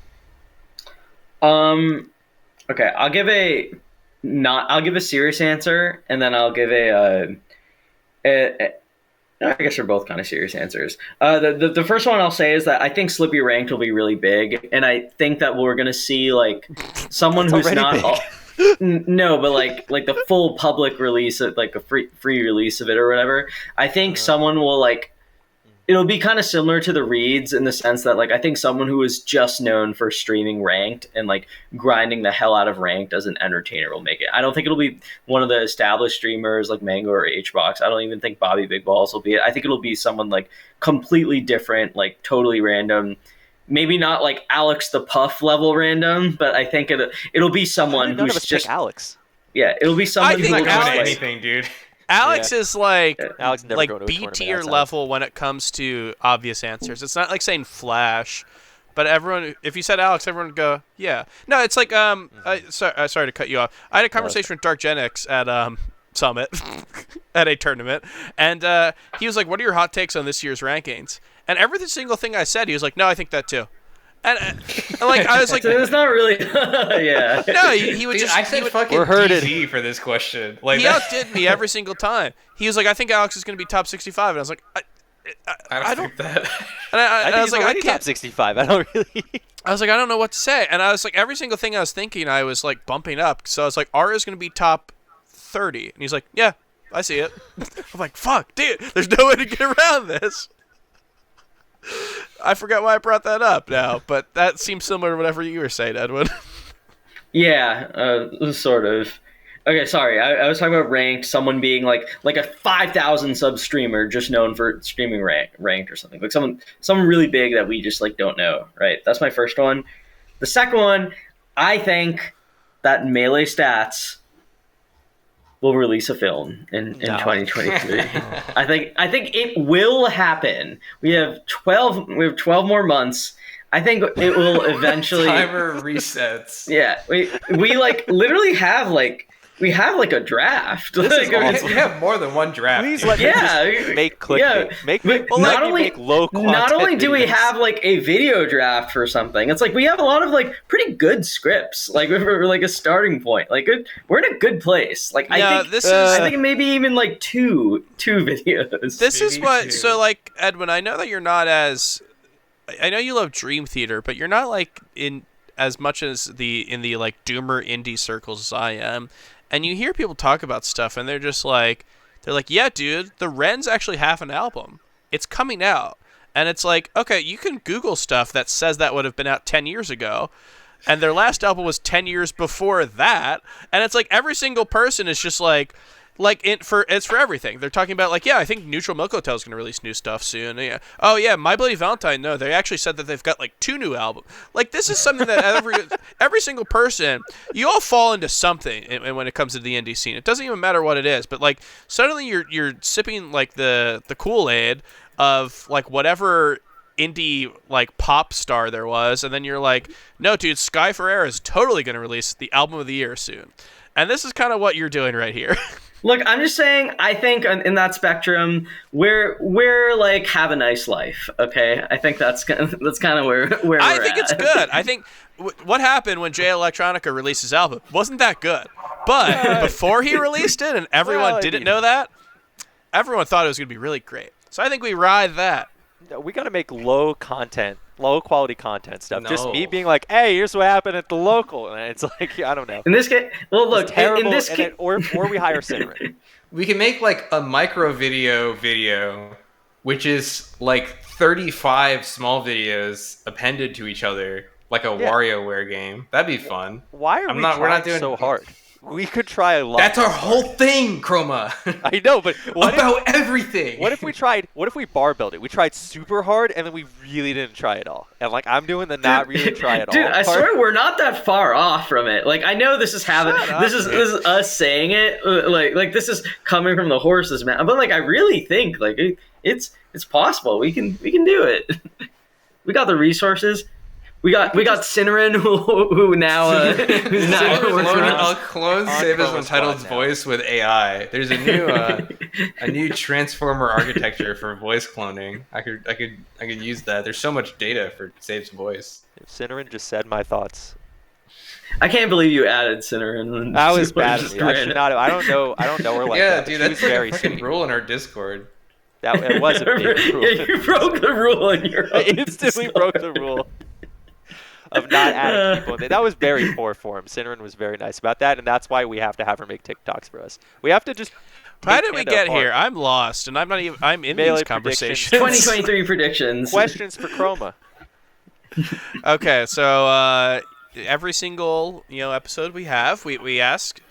Okay, I'll give a serious answer, and then I'll give I guess they're both kind of serious answers. The first one I'll say is that I think Slippy Ranked will be really big, and I think that we're gonna see like someone who's not no, but like the full public release of like a free release of it or whatever. I think someone will like. It'll be kind of similar to the Reeds in the sense that like I think someone who is just known for streaming Ranked and like grinding the hell out of Ranked as an entertainer will make it. I don't think it'll be one of the established streamers like Mango or HBox. I don't even think Bobby Big Balls will be it. I think it'll be someone like completely different, like totally random. Maybe not like Alex the Puff level random, but I think it'll be someone None who's of us just pick Alex. Yeah, it'll be someone think who will I'm not just going to like, anything, dude. Alex is like Alex never like go to a B tournament tier outside. level when it comes to obvious answers. It's not like saying Flash, but everyone. If you said Alex, everyone would go, yeah. No, it's like sorry to cut you off. I had a conversation with Dark Gen X at Summit at a tournament, and he was like, "What are your hot takes on this year's rankings?" And every single thing I said, he was like, "No, I think that too." And like I was like, so it's not really yeah. no, he would Dude, just. I said fucking We're herded. DZ for this question. Like He outdid me every single time. He was like, "I think Alex is going to be top 65," and I was like, I don't think that. And I was like, I top can't. 65. I don't really. I was like, I don't know what to say, and I was like, every single thing I was thinking, I was like bumping up. So I was like, R is going to be top 30, and he's like, yeah, I see it. I'm like, fuck, dude, there's no way to get around this. I forgot why I brought that up now, but that seems similar to whatever you were saying, Edwin. Yeah, sort of. Okay, sorry. I was talking about Ranked, someone being like a 5,000 sub streamer just known for streaming Ranked or something. Like someone really big that we just like don't know, right? That's my first one. The second one, I think that Melee Stats will release a film in 2023. I think it will happen. We have 12 more months. I think it will eventually Timer resets. Yeah, we like literally have like we have like a draft. This is Like, awesome. We have more than one draft. Please dude. let me Yeah, just make clickbait. yeah. Make Well, let not me only- make low content not only do we videos. have like a video draft for something, it's like we have a lot of like pretty good scripts. Like we're like a starting point. Like we're in a good place. Like Yeah, I think maybe even like two videos. This is Maybe what. two. So, like, Edwin, I know that you're not as. I know you love Dream Theater, but you're not like in as much as in the like doomer indie circles as I am. And you hear people talk about stuff, and they're just like, They're like, yeah, dude, the Wrens actually have an album. It's coming out. And it's like, okay, you can Google stuff that says that would have been out 10 years ago. And their last album was 10 years before that. And it's like every single person is just it's for everything. They're talking about, like, yeah, I think Neutral Milk Hotel is going to release new stuff soon. Yeah. Oh, yeah, My Bloody Valentine. No, they actually said that they've got, like, 2 new albums. Like, this is something that every single person, you all fall into something when it comes to the indie scene. It doesn't even matter what it is. But, like, suddenly you're sipping, like, the Kool-Aid of, like, whatever indie, like, pop star there was. And then you're like, no, dude, Sky Ferreira is totally going to release the album of the year soon. And this is kind of what you're doing right here. Look, I'm just saying, I think in that spectrum, we're like, have a nice life, okay? I think that's kind of where we're I think at. it's good. I think what happened when Jay Electronica released his album wasn't that good. But before he released it and everyone didn't know that, everyone thought it was going to be really great. So I think we ride that. We got to make low quality content stuff. No. Just me being like, hey, here's what happened at the local. And it's like, I don't know. In this case, well, look, terrible, in this case, or we hire Cinnamon. We can make like a micro video, which is like 35 small videos appended to each other, like a WarioWare game. That'd be fun. Why are we're not doing so hard? We could try a lot. That's our whole thing, Chroma. I know, but everything. What if we barbelled it? We tried super hard, and then we really didn't try it all. And like I'm doing the not really try it all. Dude, I swear we're not that far off from it. Like I know this is this is us saying it. Like this is coming from the horse's mouth. But like I really think like it's possible. We can do it. We got the resources. We got Cinnamon who now who's now I'll clone Saba's Untitled's voice with AI. There's a new transformer architecture for voice cloning. I could use that. There's so much data for Save's voice. Cinnamon just said my thoughts. I can't believe you added Cinnamon. That was bad. I should not have. I don't know her like that. Yeah, dude, that's like a freaking rule in our Discord. It was a big rule. Yeah, you broke the rule in your I instantly broke the rule of not adding people. That was very poor form. Cinnamon was very nice about that, and that's why we have to have her make TikToks for us. We have to just. How did we get here? I'm lost, and I'm not even. I'm in these conversations. 2023 predictions. Questions for Chroma. Okay, so every single episode we ask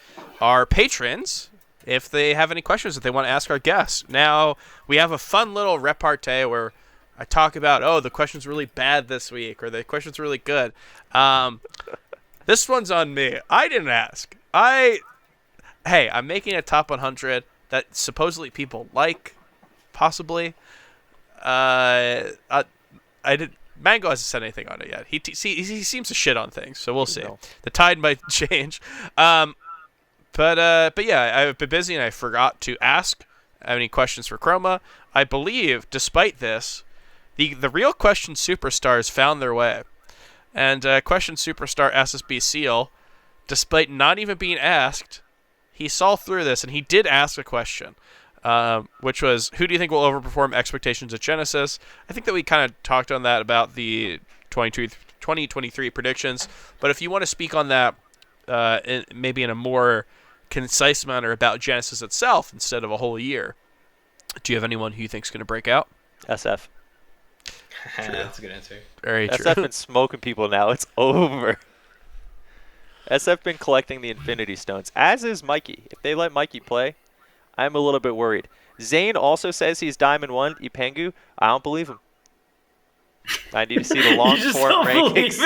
our patrons if they have any questions that they want to ask our guests. Now we have a fun little repartee where I talk about, the question's really bad this week, or the question's really good. This one's on me. I didn't ask. I'm making a top 100 that supposedly people like, possibly. I did. Mango hasn't said anything on it yet. He seems to shit on things, so we'll see. No. The tide might change. But yeah, I've been busy and I forgot to ask any questions for Chroma. I believe, despite this, the real question superstars found their way. And question superstar SSB Seal, despite not even being asked, he saw through this and he did ask a question, which was, who do you think will overperform expectations at Genesis? I think that we kind of talked on that about the 2023 predictions. But if you want to speak on that maybe in a more concise manner about Genesis itself instead of a whole year, do you have anyone who you think is going to break out? SF. That's a good answer. Very true. SF been smoking people now. It's over. SF been collecting the Infinity Stones, as is Mikey. If they let Mikey play, I'm a little bit worried. Zane also says he's Diamond 1. Ipengu, I don't believe him. I need to see the long form rankings.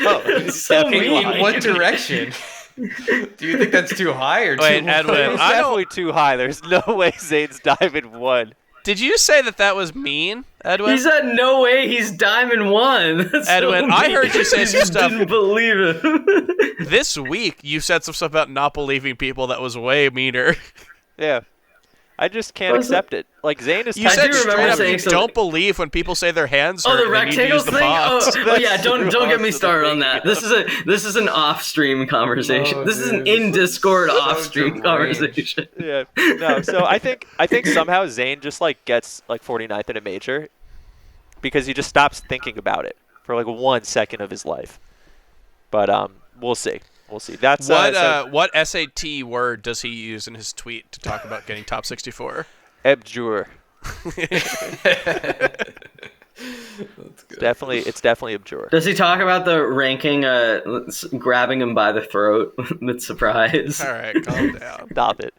No, it's so mean. In what direction? Do you think that's too high or too Wait, Edwin, it's definitely too high. There's no way Zane's Diamond 1. Did you say that was mean, Edwin? He said no way he's Diamond 1. That's Edwin, so I heard you say some stuff. I didn't believe it. This week, you said some stuff about not believing people that was way meaner. Yeah. I just can't accept it. Like, Zane is... You said straight up you don't believe when people say their hands hurt. Oh, the rectangles thing? Oh yeah, don't get me started on that. This is an off-stream conversation. This is an in-Discord off-stream conversation. Yeah. No, so I think somehow Zane just, like, gets, like, 49th in a major because he just stops thinking about it for, like, 1 second of his life. But, we'll see. We'll see. That's what SAT word does he use in his tweet to talk about getting top 64? abjure. That's good. It's definitely abjure. Does he talk about the ranking, grabbing him by the throat with surprise? All right, calm down. Stop it.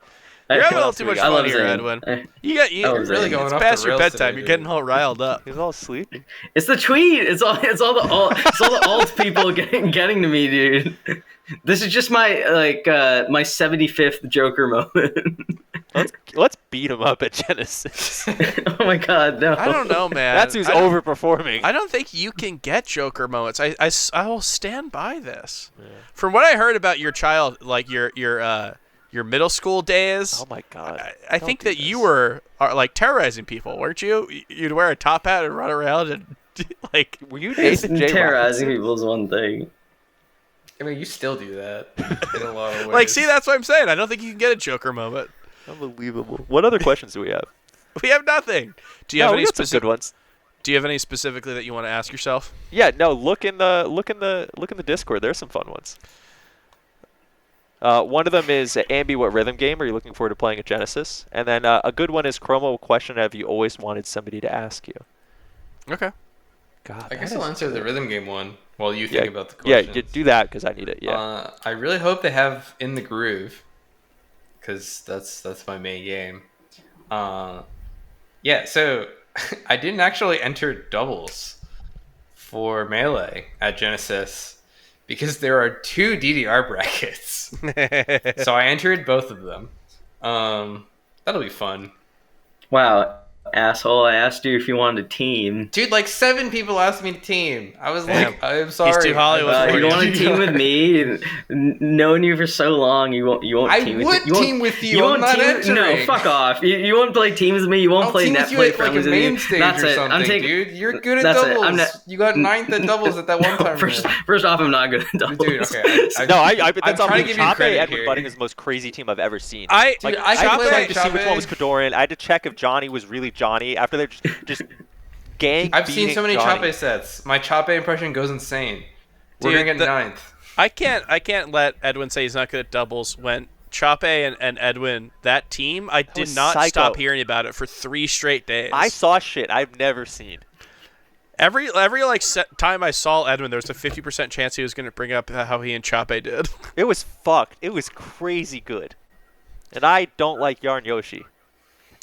You're having a little too much I love fun here, Zane. Edwin. I You're love really Zane. going It's off past the your rails bedtime. today, You're dude. getting all riled up. He's all sleepy. It's the tweet. It's all the alt people getting to me, dude. This is just my my 75th Joker moment. Let's beat him up at Genesis. Oh my god, no. I don't know, man. That's who's I don't- overperforming. I don't think you can get Joker moments. I will stand by this. Yeah. From what I heard about your child, like your middle school days. Oh my god. I think that you were like terrorizing people, weren't you? You'd wear a top hat and run around and like. Were you Nathan J. Terrorizing Robinson? people is one thing. I mean, you still do that in a lot of ways. Like, see, that's what I'm saying. I don't think you can get a Joker moment. Unbelievable. What other questions do we have? We have nothing. Do you have we any got some good ones. Do you have any specifically that you want to ask yourself? Yeah, no. Look in the Discord. There's some fun ones. One of them is Ambi, what rhythm game are you looking forward to playing at Genesis? And then a good one is Chroma, what question have you always wanted somebody to ask you? Okay. God, I guess that I'll is answer the good. rhythm game one while you think about the Yeah, questions. do that because I need it. Yeah. I really hope they have In the Groove, because that's my main game. Yeah, so I didn't actually enter doubles for Melee at Genesis because there are 2 DDR brackets. So I entered both of them. That'll be fun. Wow, asshole! I asked you if you wanted a team. Dude, like 7 people asked me to team. I was Damn. like, I'm sorry. He's too Hollywood for You you. don't want to team with me? Knowing you for so long, you won't I team would with you. team with you. You I'm won't not team. entering. No, fuck off. You won't play teams with me. You won't I'll play team net with you play at like a friends with main me. stage That's or it. something, I'm taking. dude. You're good at That's it. doubles. I'm not- You got 9th at doubles at that one time. First off, I'm not good at doubles. Dude, okay. No, but I'm that's trying to on give you Chape credit Edward here. Budding is the most crazy team I've ever seen. I Dude, I can had to play check to see Chape. which one was Kadoran. I had to check if Johnny was really Johnny after they're just gang. I've seen so many Johnny. Chape sets. My Chape impression goes insane. We're Dude, gonna get 9th. I can't let Edwin say he's not good at doubles when Chape and Edwin, that team, I did was not psycho. stop hearing about it for 3 straight days. I saw shit I've never seen. Every time I saw Edwin, there was a 50% chance he was going to bring up how he and Chape did. It was fucked. It was crazy good. And I don't like Yarn Yoshi.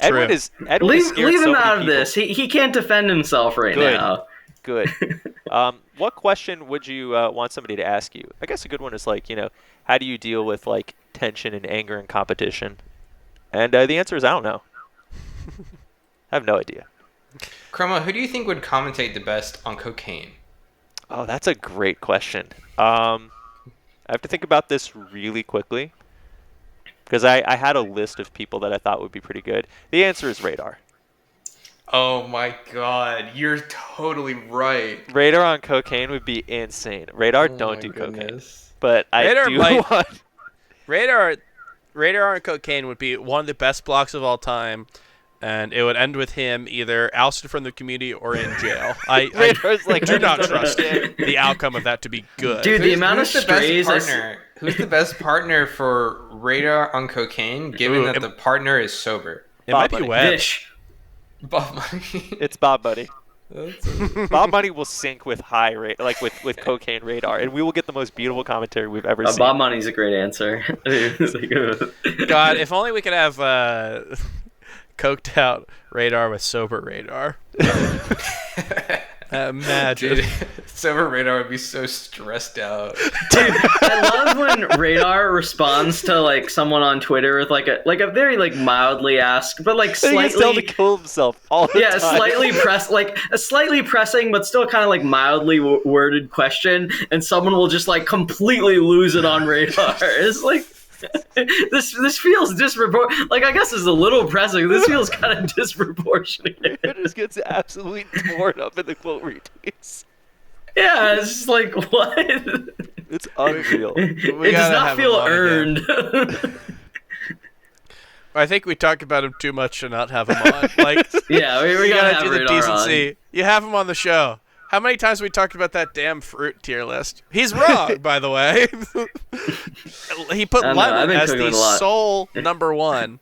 Edwin is scared Leave so him many out of people. this. He can't defend himself right Good. now. Good. What question would you want somebody to ask you? I guess a good one is like, how do you deal with like tension and anger and competition? And the answer is I don't know. I have no idea. Chroma, who do you think would commentate the best on cocaine? Oh, that's a great question. I have to think about this really quickly because I had a list of people that I thought would be pretty good. The answer is Radar. Oh my god, you're totally right. Radar on cocaine would be insane. Radar Oh don't my do cocaine, goodness. but I Radar do might- want. Radar on cocaine would be one of the best blocks of all time, and it would end with him either ousted from the community or in jail. I Radar's like do not I don't trust understand. the outcome of that to be good. Dude, the amount of Who's the best strays. partner? Who's the best partner for Radar on cocaine, given Ooh, that the partner is sober? it might be Bob Webb. Vish. Bob Money. It's Bob Buddy. That's Bob Money will sync with high rate, like with cocaine Radar, and we will get the most beautiful commentary we've ever seen. Bob Money's a great answer. It's like, God, if only we could have coked out Radar with sober Radar. Imagine. Dude, sober Radar would be so stressed out. Dude, I love when Radar responds to like someone on Twitter with like a very like mildly asked, but like He gets told to slightly kill himself all the time. slightly pressing, but still kind of like mildly worded question, and someone will just like completely lose it on Radar. It's like this feels disproportionate. Like I guess it's a little pressing. This feels kind of disproportionate. It just gets absolutely torn up in the quote retweets. Yeah, it's just like what? It's unreal. It does gotta not have feel him on again. earned. I think we talk about him too much to not have him on. Like, Yeah, we you gotta gotta have do the Radar decency. on. You have him on the show. How many times have we talked about that damn fruit tier list? He's wrong, by the way. He put I don't know, I've lemon been as cooking the with a lot. sole number one.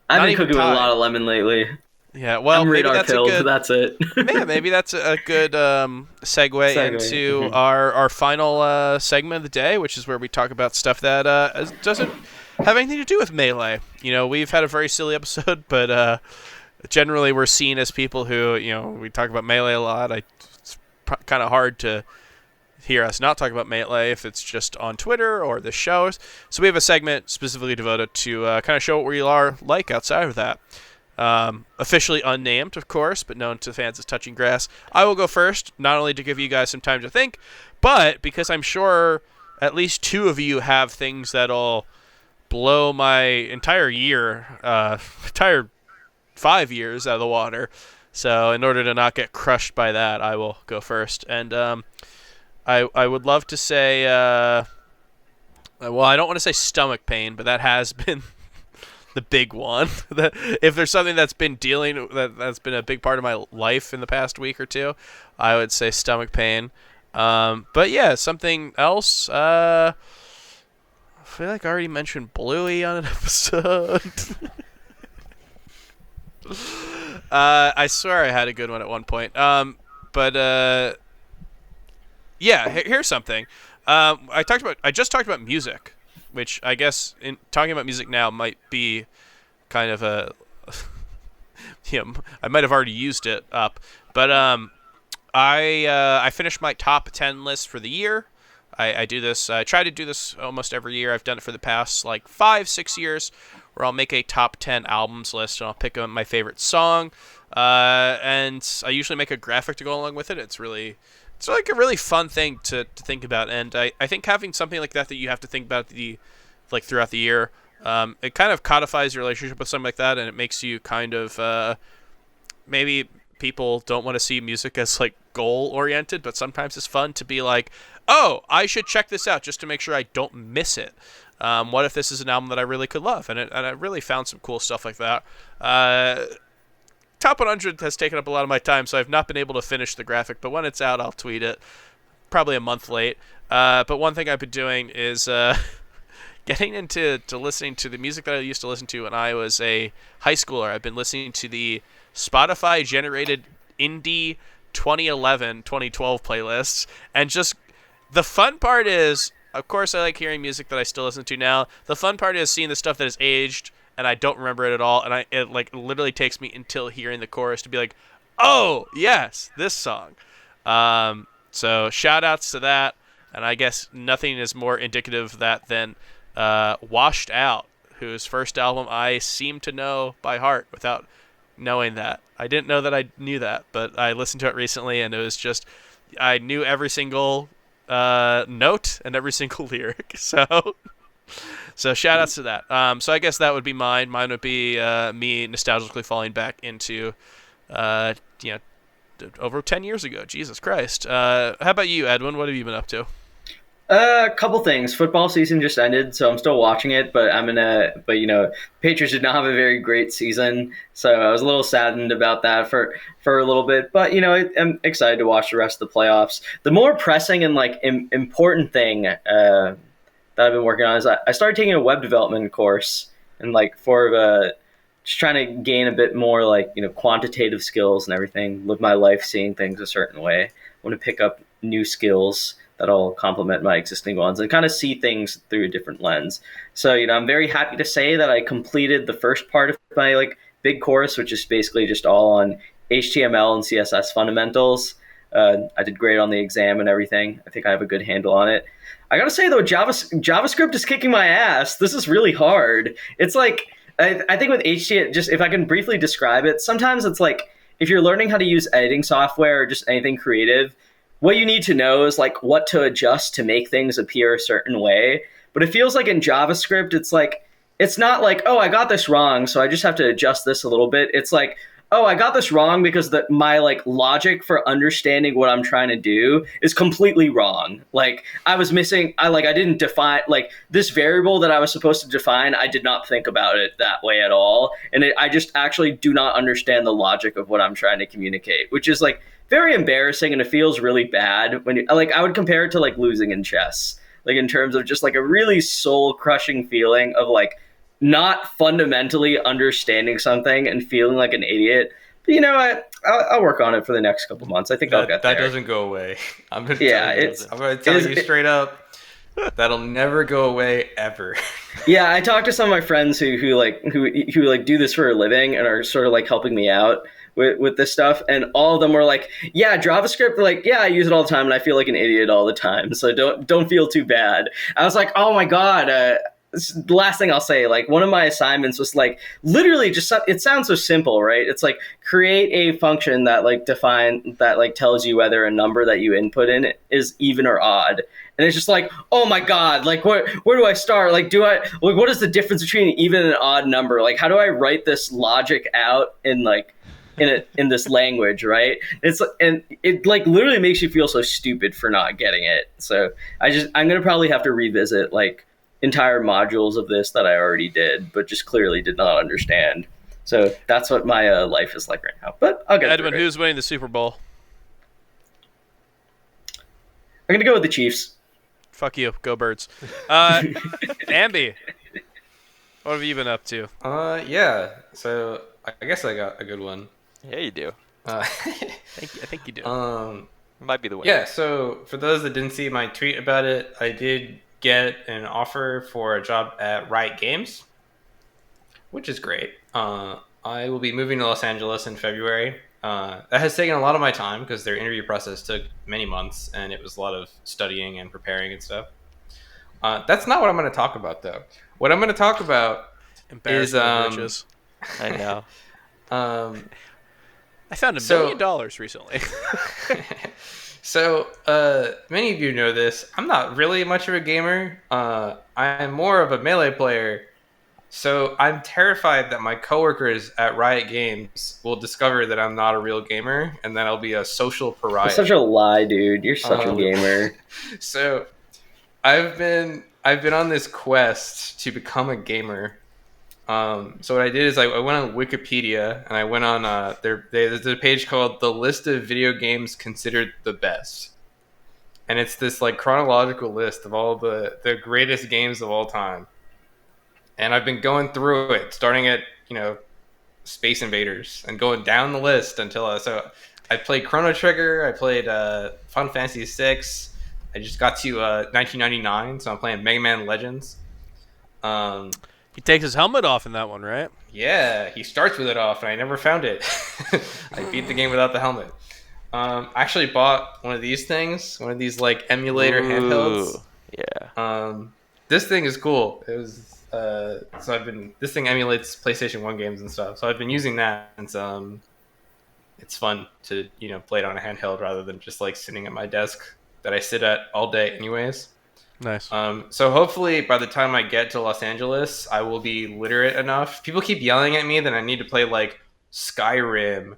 I've Not been even cooking with a tied. lot of lemon lately. Yeah, well, I'm maybe radar that's a pilled, good. that's it. Yeah, maybe that's a good segue into Mhm. our final segment of the day, which is where we talk about stuff that doesn't have anything to do with Melee. You know, we've had a very silly episode, but generally we're seen as people who, you know, we talk about Melee a lot. It's kind of hard to hear us not talk about Melee if it's just on Twitter or the shows. So we have a segment specifically devoted to kind of show what we are like outside of that. Officially unnamed, of course, but known to fans as Touching Grass. I will go first, not only to give you guys some time to think, but because I'm sure at least two of you have things that'll blow my entire year, entire 5 years out of the water. So in order to not get crushed by that, I will go first. And I would love to say, well, I don't want to say stomach pain, but that has been the big one. If there's something that's been that's been a big part of my life in the past week or two, I would say stomach pain. But yeah, something else. I feel like I already mentioned Bluey on an episode. I swear I had a good one at one point. But yeah, here's something. I just talked about music, which I guess in talking about music now might be kind of a, you know, I might have already used it up, but I finished my top 10 list for the year. I do this. I try to do this almost every year. I've done it for the past like 5-6 years, where I'll make a top 10 albums list and I'll pick my favorite song, and I usually make a graphic to go along with it. It's like a really fun thing to think about, and I think having something like that you have to think about throughout the year, it kind of codifies your relationship with something like that, and it makes you kind of maybe people don't want to see music as like goal oriented, but sometimes it's fun to be like, oh, I should check this out just to make sure I don't miss it. What if this is an album that I really could love? And I really found some cool stuff like that. Top 100 has taken up a lot of my time, so I've not been able to finish the graphic, but when it's out, I'll tweet it. Probably a month late. But one thing I've been doing is getting into listening to the music that I used to listen to when I was a high schooler. I've been listening to the Spotify-generated indie 2011-2012 playlists, and just the fun part is, of course, I like hearing music that I still listen to now. The fun part is seeing the stuff that is aged and I don't remember it at all, and it like literally takes me until hearing the chorus to be like, oh yes, this song. So shout outs to that, and I guess nothing is more indicative of that than Washed Out, whose first album I seem to know by heart without knowing that. I didn't know that I knew that, but I listened to it recently, and it was just, I knew every single note and every single lyric. So shout outs to that. So I guess that would be mine. Mine would be me nostalgically falling back into, over 10 years ago. Jesus Christ. How about you, Edwin? What have you been up to? A couple things. Football season just ended, so I'm still watching it, but Patriots did not have a very great season, so I was a little saddened about that for a little bit. But I'm excited to watch the rest of the playoffs. The more pressing and important thing that I've been working on is I started taking a web development course, and just trying to gain a bit more quantitative skills and everything. Live my life seeing things a certain way. I want to pick up new skills that'll complement my existing ones and kind of see things through a different lens. So, I'm very happy to say that I completed the first part of my big course, which is basically just all on HTML and CSS fundamentals. I did great on the exam and everything. I think I have a good handle on it. I gotta say though, JavaScript is kicking my ass. This is really hard. It's like, I think with HTML, just if I can briefly describe it, sometimes it's like, if you're learning how to use editing software or just anything creative, what you need to know is what to adjust to make things appear a certain way. But it feels like in JavaScript, it's not like, oh, I got this wrong, so I just have to adjust this a little bit. It's like, oh, I got this wrong because my logic for understanding what I'm trying to do is completely wrong. I was missing, I didn't define, this variable that I was supposed to define, I did not think about it that way at all. And I just actually do not understand the logic of what I'm trying to communicate, which is very embarrassing, and it feels really bad when I would compare it to like losing in chess, like in terms of just like a really soul crushing feeling of like not fundamentally understanding something and feeling like an idiot. But you know what? I'll work on it for the next couple months. I think I'll get there. That doesn't go away. I'm gonna it's tell you straight up. That'll never go away ever. Yeah, I talked to some of my friends who do this for a living and are sort of like helping me out with this stuff, and all of them were like, yeah, JavaScript, like, yeah, I use it all the time and I feel like an idiot all the time, so don't feel too bad. I was like, oh my god, the last thing I'll say, like, one of my assignments was like literally just, it sounds so simple, right? It's like create a function that like tells you whether a number that you input in is even or odd. And it's just like, oh my god, like where do I start? Like what is the difference between an even and an odd number? Like how do I write this logic out in this language, right? And it like literally makes you feel so stupid for not getting it. So I'm gonna probably have to revisit like entire modules of this that I already did, but just clearly did not understand. So that's what my life is like right now. But I'll get Edmund, through it. who's winning the Super Bowl? I'm gonna go with the Chiefs. Fuck you, go Birds. Ambi, what have you been up to? Yeah. So I guess I got a good one. Yeah, you do. I think you do. Might be the way. Yeah. So for those that didn't see my tweet about it, I did get an offer for a job at Riot Games, which is great. I will be moving to Los Angeles in February. That has taken a lot of my time because their interview process took many months and it was a lot of studying and preparing and stuff. That's not what I'm going to talk about, though. What I'm going to talk about is riches. I know. I found $1 million recently. So, many of you know this. I'm not really much of a gamer. I'm more of a Melee player. So I'm terrified that my coworkers at Riot Games will discover that I'm not a real gamer, and then I'll be a social pariah. That's such a lie, dude. You're such a gamer. So I've been on this quest to become a gamer. So what I did is I went on Wikipedia and I went on there's a page called the list of video games considered the best, and it's this like chronological list of all the greatest games of all time. And I've been going through it, starting at Space Invaders and going down the list until I played Chrono Trigger, I played Final Fantasy VI, I just got to 1999, so I'm playing Mega Man Legends. He takes his helmet off in that one, right? Yeah, he starts with it off, and I never found it. I beat the game without the helmet. I actually bought one of these things, one of these like emulator handhelds. Yeah. This thing is cool. It was this thing emulates PlayStation 1 games and stuff. So I've been using that, and it's fun to play it on a handheld rather than just like sitting at my desk that I sit at all day anyways. Nice. So hopefully by the time I get to Los Angeles, I will be literate enough. People keep yelling at me that I need to play like Skyrim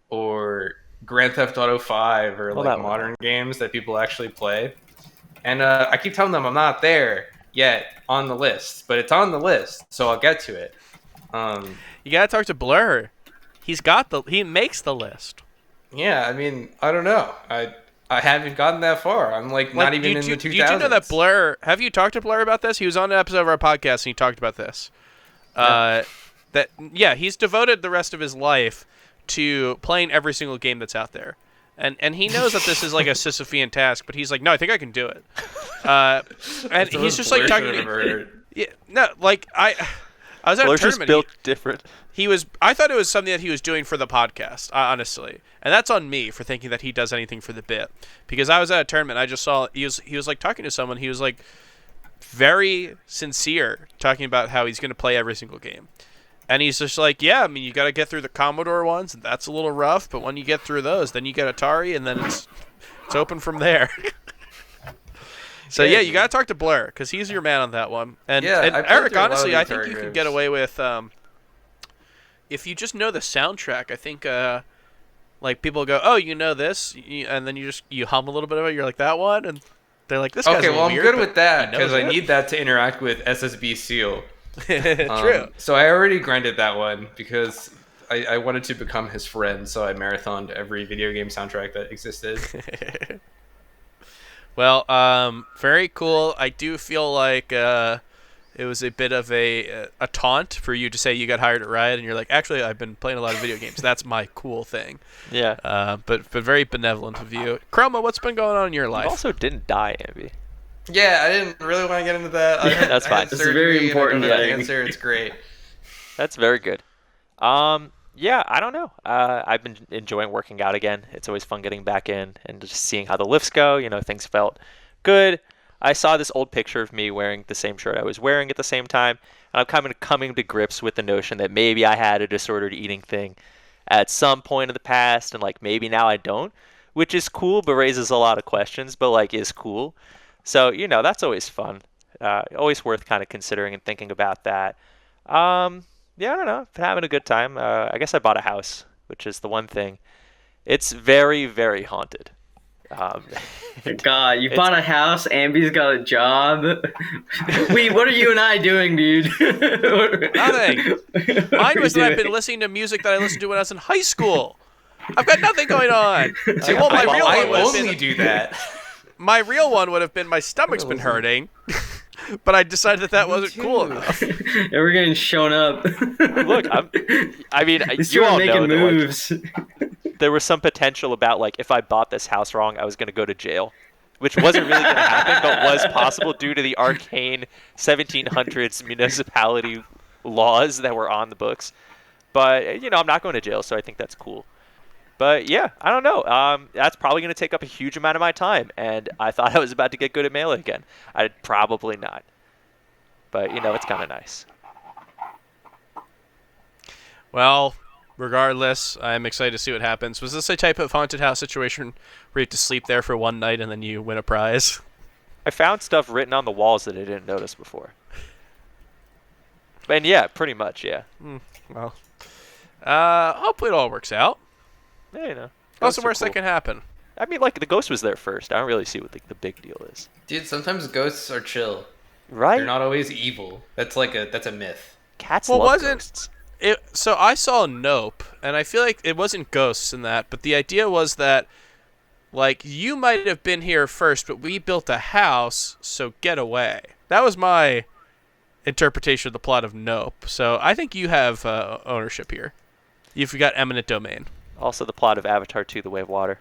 or Grand Theft Auto 5 or like modern games that people actually play. And I keep telling them I'm not there yet on the list, but it's on the list, so I'll get to it. You gotta talk to Blur. He makes the list. Yeah, I mean, I don't know. I haven't gotten that far. I'm like not even in the 2000s. Did you know that Blur? Have you talked to Blur about this? He was on an episode of our podcast and he talked about this. He's devoted the rest of his life to playing every single game that's out there. And he knows that this is like a Sisyphean task, but he's like, no, I think I can do it. And he's just like talking to me. Yeah, no, like I was at a tournament. Just built different. I thought it was something that he was doing for the podcast, honestly, and that's on me for thinking that he does anything for the bit. Because I was at a tournament, I just saw he was like talking to someone. He was like very sincere, talking about how he's going to play every single game. And he's just like, yeah, I mean, you got to get through the Commodore ones, and that's a little rough. But when you get through those, then you get Atari, and then it's open from there. So yeah, you got to talk to Blur because he's your man on that one. And Eric, honestly, I think you can get away with if you just know the soundtrack. I think like people go, oh, you know this, and then you hum a little bit of it. You're like that one, and they're like, this guy's I'm weird, good with that because I it. need that to interact with SSB Seal. True. So I already grinded that one because I wanted to become his friend, so I marathoned every video game soundtrack that existed. Well, very cool. I do feel like it was a bit of a taunt for you to say you got hired at Riot, and you're like, actually, I've been playing a lot of video games. That's my cool thing. Yeah. But very benevolent of you. Chroma, what's been going on in your You life? also didn't die, Ambi. Yeah, I didn't really want to get into that. That's fine. It's a very important thing. Answer. It's great. That's very good. Yeah, I don't know. I've been enjoying working out again. It's always fun getting back in and just seeing how the lifts go. You know, things felt good. I saw this old picture of me wearing the same shirt I was wearing at the same time, and I'm kind of coming to grips with the notion that maybe I had a disordered eating thing at some point in the past, and like maybe now I don't, which is cool, but raises a lot of questions, but like is cool. So, you know, that's always fun. Always worth kind of considering and thinking about that. Yeah, I don't know. Having a good time. I guess I bought a house, which is the one thing. It's very, very haunted. God, you bought a house, Ambi's got a job. Wait, what are you and I doing, dude? Nothing. Mine was that I've been listening to music that I listened to when I was in high school. I've got nothing going on. Well, my real I one would have only been, do that. my real one would have been my stomach's been hurting. But I decided that wasn't cool enough. Yeah, we're getting shown up. Look, I mean, These you two are all making know that, moves. like, there was some potential about, like, if I bought this house wrong, I was going to go to jail, which wasn't really going to happen, but was possible due to the arcane 1700s municipality laws that were on the books. But, you know, I'm not going to jail, so I think that's cool. But, yeah, I don't know. That's probably going to take up a huge amount of my time, and I thought I was about to get good at Melee again. I'd probably not. But, you know, it's kind of nice. Well, regardless, I'm excited to see what happens. Was this a type of haunted house situation where you have to sleep there for one night and then you win a prize? I found stuff written on the walls that I didn't notice before. And, yeah, pretty much, yeah. Well, hopefully it all works out. Yeah, you know. What's the Ghosts are worst that cool. can happen? I mean, like, the ghost was there first. I don't really see what the big deal is. Dude, sometimes ghosts are chill. Right? They're not always evil. That's a myth. Cats Well, love wasn't- ghosts. So I saw Nope, and I feel like it wasn't ghosts in that, but the idea was that, like, you might have been here first, but we built a house, so get away. That was my interpretation of the plot of Nope. So I think you have ownership here. You've got eminent domain. Also, the plot of Avatar 2, The Way of Water.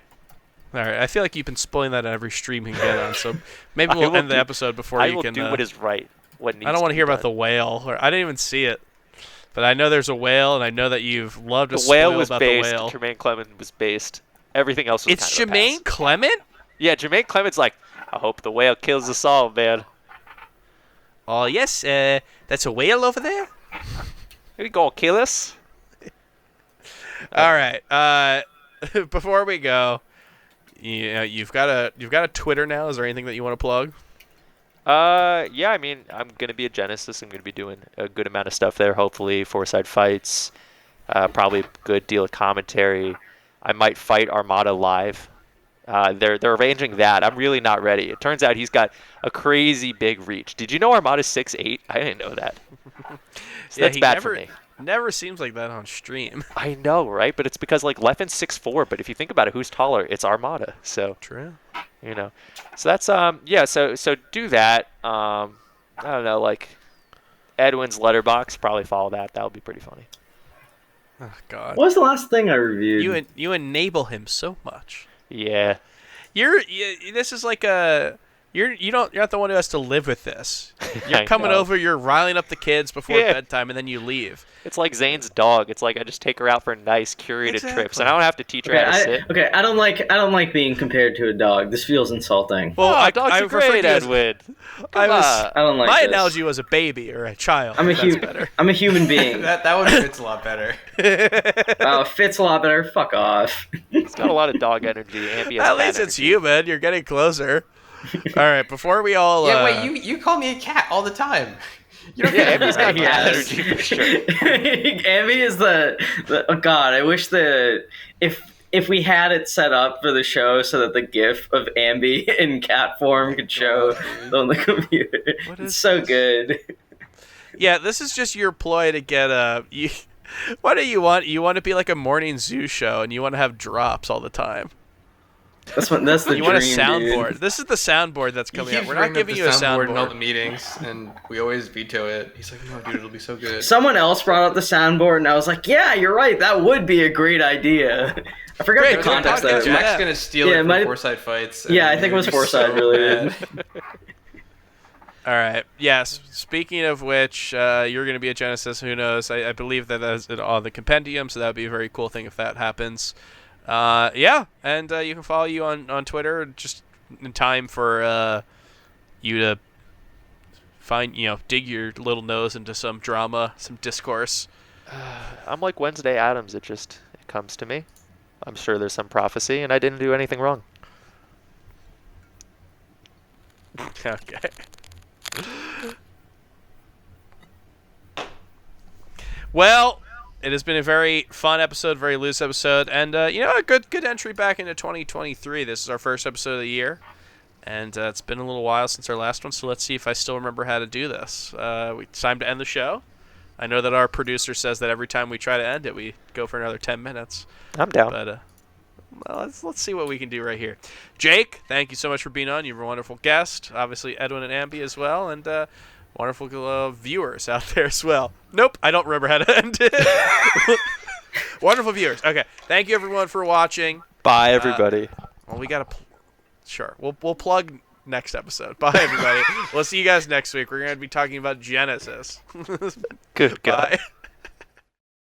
All right, I feel like you've been spoiling that on every stream you can get on, so maybe I we'll will end the do- episode before I you will can... do what is right. What needs I don't want to hear about the done. whale. Or I didn't even see it. But I know there's a whale, and I know that you've loved to The whale spoil was about based. the whale. Jermaine Clement was based. Everything else was It's kind of a Jermaine pass. Clement? Yeah, Jermaine Clement's like, I hope the whale kills us all, man. Oh, yes, that's a whale over there? He gonna kill us? All right. Before we go, you've got a Twitter now. Is there anything that you want to plug? Yeah, I mean, I'm going to be at Genesis. I'm going to be doing a good amount of stuff there, hopefully. Four-side fights, probably a good deal of commentary. I might fight Armada live. They're arranging that. I'm really not ready. It turns out he's got a crazy big reach. Did you know Armada's 6'8"? I didn't know that. So that's he bad for me. Never seems like that on stream. I know, right? But it's because, like, Leffen's 6'4", but if you think about it, who's taller? It's Armada. So, True. you know. So that's, yeah, so do that. I don't know, like, Edwin's Letterbox, probably follow that. That would be pretty funny. Oh, God. What was the last thing I reviewed? You enable him so much. Yeah. This is like you're not the one who has to live with this. You're I coming know. over, you're riling up the kids before Yeah. bedtime, and then you leave. It's like Zane's dog. It's like I just take her out for nice, curated Exactly. trips, and I don't have to teach her how to sit. I don't like being compared to a dog. This feels insulting. Well, Dogs are referred great, to you as- Edwin. I was- on. I don't like my this. analogy was a baby or a child. I'm a That's human. better. I'm a human being. That one fits a lot better. Fits a lot better. Fuck off. It's got a lot of dog energy. Ambi has At cat least it's energy. human. You're getting closer. All right, before we all. Yeah, wait, you call me a cat all the time. You don't Yeah, get Ambi's got cat Yes. energy for sure. Ambi is the oh god. I wish if we had it set up for the show so that the GIF of Ambi in cat form could show on the computer. What It's is so this? good. Yeah, this is just your ploy to get What do you want? You want to be like a morning zoo show, and you want to have drops all the time. That's the You dream, want a soundboard. dude. This is the soundboard that's coming He up. keeps We're not bringing up giving the you a soundboard in all the soundboard. meetings, and we always veto it. He's like, "No, dude, it'll be so good." Someone else brought up the soundboard, and I was like, "Yeah, you're right. That would be a great idea." I forgot Great, the good context podcast, of it. yeah. Jack's gonna steal Yeah, it it from might- Foresight Fights. Yeah, and I think it was he's so Foresight related. mad. All right. Yes. Speaking of which, you're going to be at Genesis. Who knows? I believe that that's on the compendium, so that would be a very cool thing if that happens. Yeah, and you can follow you on Twitter just in time for you to find, dig your little nose into some drama, some discourse. I'm like Wednesday Addams. It comes to me. I'm sure there's some prophecy, and I didn't do anything wrong. Okay. Well, it has been a very fun episode, very loose episode, and a good entry back into 2023. This is our first episode of the year, and it's been a little while since our last one. So let's see if I still remember how to do this. It's time to end the show. I know that our producer says that every time we try to end it, we go for another 10 minutes. I'm down. But well, let's see what we can do right here. Jake, thank you so much for being on. You were a wonderful guest. Obviously, Edwin and Ambi as well, and wonderful viewers out there as well. Nope, I don't remember how to end it. Wonderful viewers. Okay, thank you everyone for watching. Bye, everybody. Well, we gotta. Sure, we'll plug next episode. Bye, everybody. We'll see you guys next week. We're gonna be talking about Genesis. Good God. Bye.